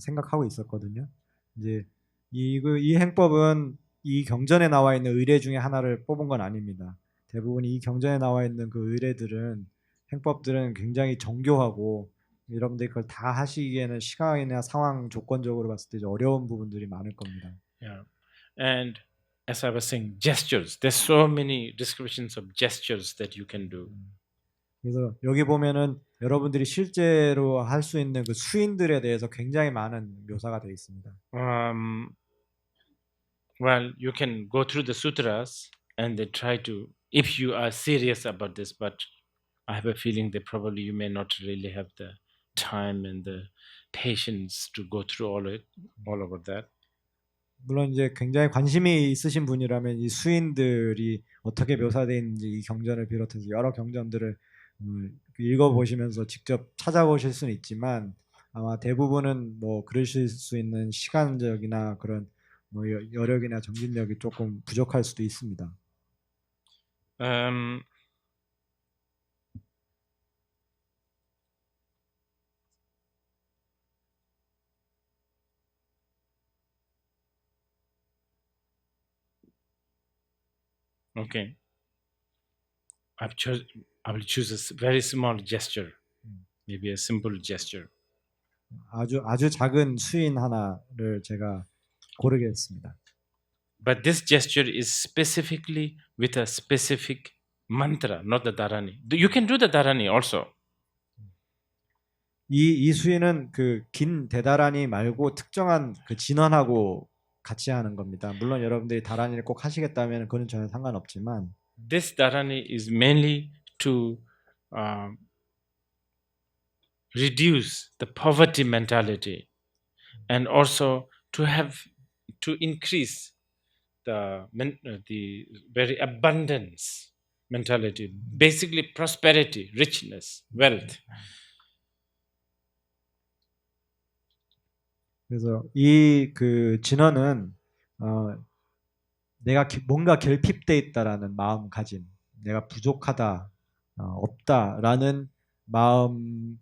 생각하고 있었거든요. 이제 이 행법은 이 경전에 나와 있는 의례 중에 하나를 뽑은 건 아닙니다. 대부분 이 경전에 나와 있는 그 의례들은 행법들은 굉장히 정교하고 여러분들이 그걸 다 하시기에는 시간이나 상황 조건적으로 봤을 때 어려운 부분들이 많을 겁니다. Yeah, and as I was saying, gestures. There's so many descriptions of gestures that you can do. 그래서 여기 보면은 여러분들이 실제로 할 수 있는 그 수인들에 대해서 굉장히 많은 묘사가 되어 있습니다. Well, you can go through the sutras and they try to, if you are serious about this, but I have a feeling that probably you may not really have the time and the patience to go through all over that. 물론 이제 굉장히 관심이 있으신 분이라면 이 수인들이 어떻게 묘사되어 있는지 이 경전을 비롯해서 여러 경전들을 읽어보시면서 직접 찾아보실 수는 있지만 아마 대부분은 뭐 그러실 수 있는 시간적이나 그런 뭐 여력이나 정신력이 조금 부족할 수도 있습니다. Okay. I will choose a very small gesture, maybe a simple gesture. 아주 작은 수인 하나를 제가 고르겠습니다. But this gesture is specifically with a specific mantra, not the dharani. You can do the dharani also. 이 수인은 그 긴 대다란이 말고 특정한 그 진원하고 같이 하는 겁니다. 물론 여러분들이 다란이를 꼭 하시겠다면 그건 전혀 상관없지만 this dharani is mainly to reduce the poverty mentality and also to increase the very abundance mentality, basically prosperity, richness, wealth. 그래서 이 그 진원은 뭔가 결핍돼 있다라는 마음가짐, 내가 부족하다, 없다라는 마음을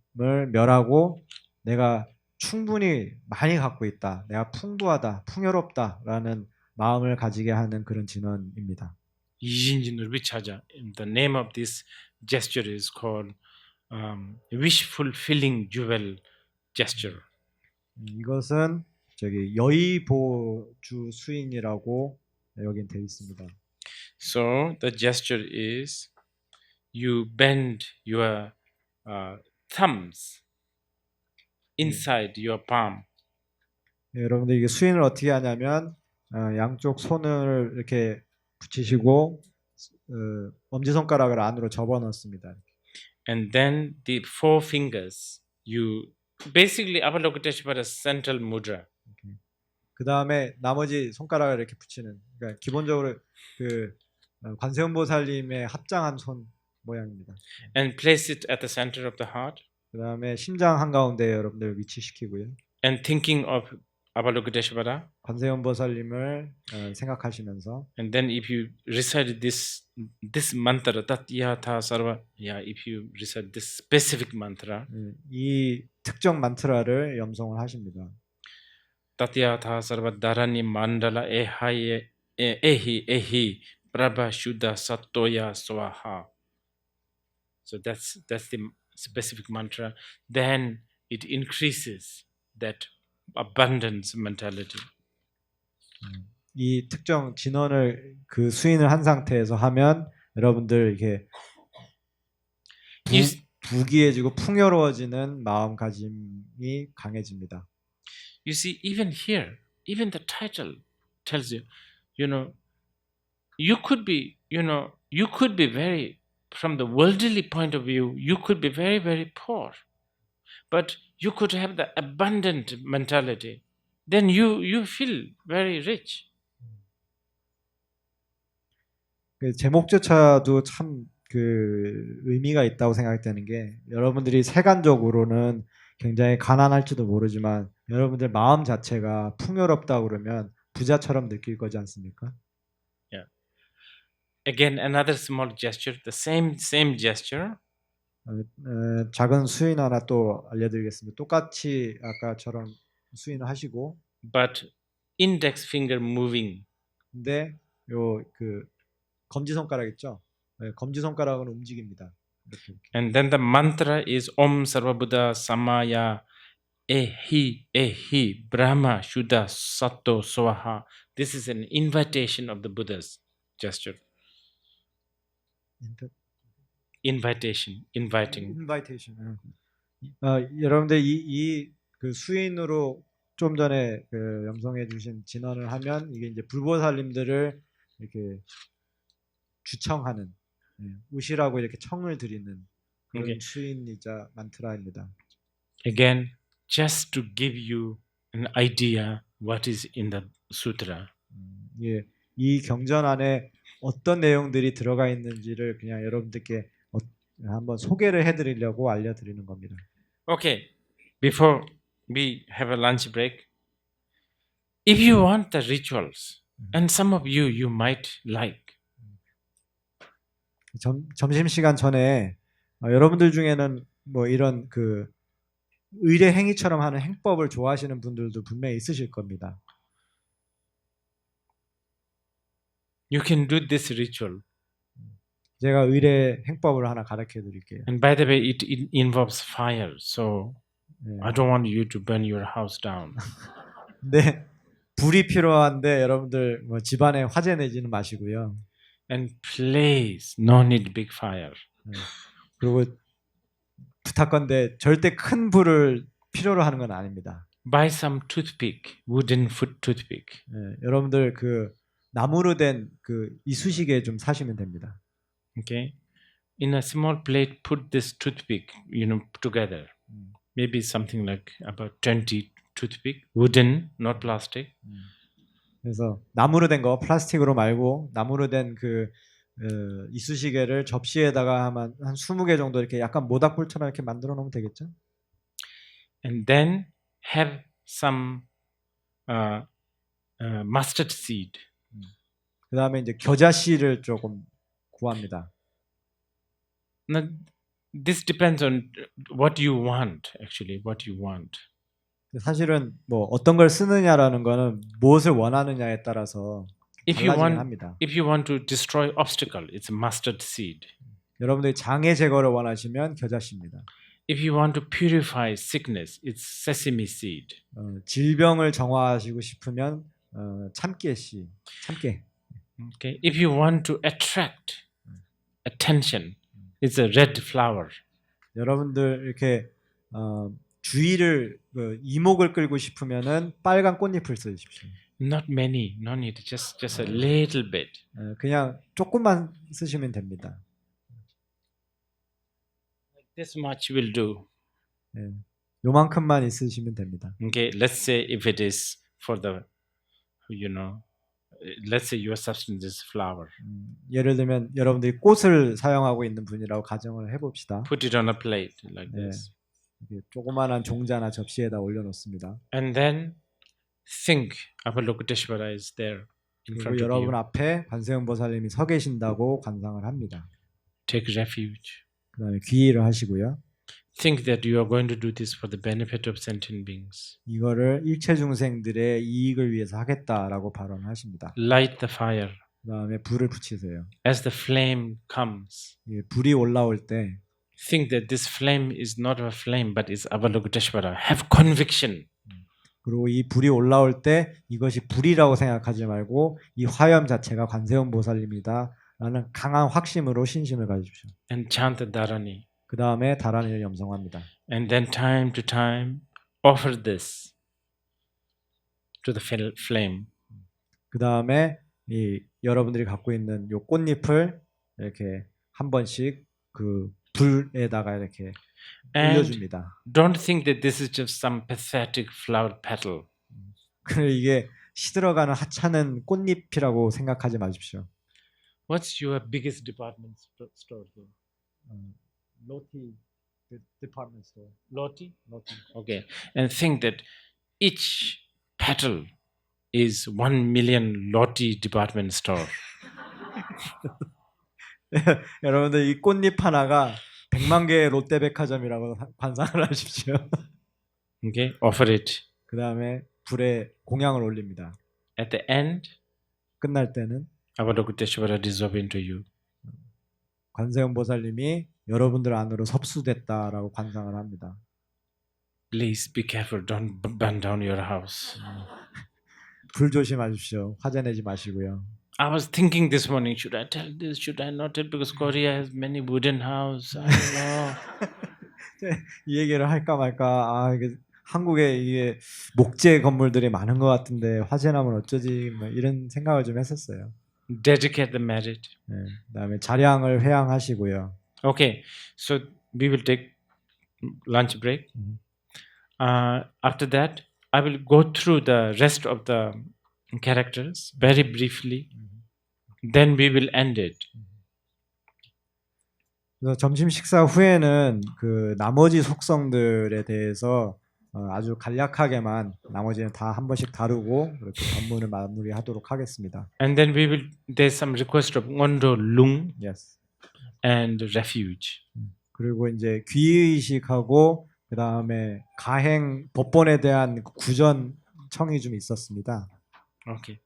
멸하고 내가 충분히 많이 갖고 있다, 내가 풍부하다, 풍요롭다라는 마음을 가지게 하는 그런 진원입니다. 이진진을 위차자. The name of this gesture is called wish fulfilling jewel gesture. 이것은 저기 여의보주 수인이라고 여긴 되어 있습니다. So the gesture is you bend your thumbs inside your palm. 여러분들 이게 수인을 어떻게 하냐면 양쪽 손을 이렇게 붙이시고 엄지손가락을 안으로 접어넣습니다. And then the four fingers, you basically Avalokiteshvara's central mudra. 그 다음에 나머지 손가락을 이렇게 붙이는, 그러니까 기본적으로 그 관세음보살님의 합장한 손 모양입니다. And place it at the center of the heart. 그 다음에 심장 한가운데에 여러분들 위치시키고요. And thinking of Avalokiteshvara. 관세음보살님을 생각하시면서. And then if you recite this mantra, tatyatha sarva, if you recite this specific mantra, 이 특정 만트라를 염송을 하십니다. tatyatha sarva dharani mandala ehi prabha shuddha sattoya swaha. So that's the specific mantra. Then it increases that abundance mentality. 이 특정 진원을 그 수인을 한 상태에서 하면 여러분들 이렇게 부귀해지고 풍요로워지는 마음가짐이 강해집니다. You see, even here, even the title tells you, you could be very, from the worldly point of view, you could be very, very poor. But you could have the abundant mentality. Then you feel very rich. 그 제목조차도 참 그 의미가 있다고 생각되는 게, 여러분들이 세간적으로는 굉장히 가난할지도 모르지만 여러분들 마음 자체가 풍요롭다고 그러면 부자처럼 느낄 거지 않습니까? Yeah. Again, another small gesture, the same gesture. 작은 수인 하나 또 알려드리겠습니다. 똑같이 아까처럼 수인을 하시고, but index finger moving. 근데 요 그 검지 손가락 있죠? 네, 검지 손가락은 움직입니다. 이렇게. And then the mantra is Om Sarva Buddha Samaya Ehi Brahma Shuddha Satto Swaha. This is an invitation of the Buddha's gesture. Inviting. 여러분들 이 그 수인으로 좀 전에 그 염송해 주신 진언을 하면 이게 이제 불보살님들을 이렇게 주청하는, 우시라고 이렇게 청을 드리는 그런 수인이자 만트라입니다. Again, just to give you an idea what is in the sutra. 예, 이 경전 안에 어떤 내용들이 들어가 있는지를 그냥 여러분들께 한번 소개를 해드리려고 알려드리는 겁니다. Okay, before we have a lunch break, if you want the rituals, and some of you might like. 점심시간 전에 여러분들 중에는 뭐 이런 그 의례 행위처럼 하는 행법을 좋아하시는 분들도 분명히 있으실 겁니다. You can do this ritual. 제가 의례 행법을 하나 가르쳐 드릴게요. And by the way, it involves fire, so I don't want you to burn your house down. 네, 불이 필요한데 여러분들 뭐 집안에 화재 내지는 마시고요. And please, no need big fire. 그리고 부탁건데 절대 큰 불을 필요로 하는 건 아닙니다. Buy some toothpick, wooden foot toothpick. 여러분들 그 나무로 된 그 이쑤시개 좀 사시면 됩니다. Okay, in a small plate, put this toothpick, together. Maybe something like about 20 toothpick, wooden, not plastic. 그래서 나무로 된 거, 플라스틱으로 말고 나무로 된 그 이쑤시개를 접시에다가 한 20개 정도 이렇게 약간 모닥불처럼 이렇게 만들어 놓으면 되겠죠? And then have some mustard seed. 그 다음에 이제 겨자씨를 조금 구합니다. Now, this depends on what you want, actually, what you want. 사실은 뭐 어떤 걸 쓰느냐라는 거는 무엇을 원하느냐에 따라서 달라지긴 합니다. If you want to destroy obstacle, it's mustard seed. 여러분들이 장애 제거를 원하시면 겨자씨입니다. If you want to purify sickness, it's sesame seed. 질병을 정화하시고 싶으면 참깨씨, 참깨. Okay. If you want to attract attention, it's a red flower. 여러분들 이렇게 주의를 이목을 끌고 싶으면은 빨간 꽃잎을 쓰십시오. Not many, no need, just a little bit. 그냥 조금만 쓰시면 됩니다. This much will do. 요만큼만 있으시면 됩니다. Okay, let's say if it is for the, let's say your substance is flower. 예를 들면 여러분들이 꽃을 사용하고 있는 분이라고 가정을 해봅시다. Put it on a plate like this. 조그만한 종자나 접시에다 올려놓습니다. And then think Avalokiteshvara is there in front 그리고 of 여러분 you. 앞에 관세음보살님이 서 계신다고 관상을 합니다. Take refuge. 그 다음에 귀의를 하시고요. Think that you are going to do this for the benefit of sentient beings. 이거를 일체 중생들의 이익을 위해서 하겠다라고 발언을 하십니다. Light the fire. 그 다음에 불을 붙이세요. As the flame comes, 불이 올라올 때 think that this flame is not a flame but is Avalokiteshvara. Have conviction. 그리고 이 불이 올라올 때 이것이 불이라고 생각하지 말고 이 화염 자체가 관세음보살님이다 라는 강한 확심으로 신심을 가지십시오. And chant the dharani. 그 다음에 다라니를 염성합니다. And then time to time offer this to the flame. 그 다음에 여러분들이 갖고 있는 요 꽃잎을 이렇게 한 번씩 그 불에다가 이렇게 올려줍니다. Don't think that this is just some pathetic flower petal. 이게 시들어가는 하찮은 꽃잎이라고 생각하지 마십시오. What's your biggest department store? Loti department store. Loti? Okay. And think that each petal is 1 million Loti department store. 여러분들 이 꽃잎 하나가 100만 개의 롯데백화점이라고 관상을 하십시오. Okay, offer it. 그 다음에 불에 공양을 올립니다. At the end, 끝날 때는 Avalokiteshvara dissolve into you. 관세음보살님이 여러분들 안으로 섭수됐다라고 관상을 합니다. Please be careful. Don't burn down your house. 불 조심하십시오. 화재 내지 마시고요. I was thinking this morning, should I tell this? Should I not tell? Because Korea has many wooden houses. I don't know. 이 얘기를 할까 말까. 이게 한국에 이게 목재 건물들이 많은 것 같은데 화재 나면 어쩌지? 뭐 이런 생각을 좀 했었어요. Dedicate the merit. 그다음에 자량을 회양하시고요. Okay, so we will take lunch break. After that, I will go through the rest of the characters very briefly. Then we will end it. 그래서 점심 식사 후에는 그 나머지 속성들에 대해서 아주 간략하게만 나머지는 다 한 번씩 다루고 그렇게 법문을 마무리하도록 하겠습니다. And then we will. There's some request of Ngondo Lung Yes. and refuge. 그리고 이제 귀의식하고 그 다음에 가행 법본에 대한 구전 청이 좀 있었습니다. Okay.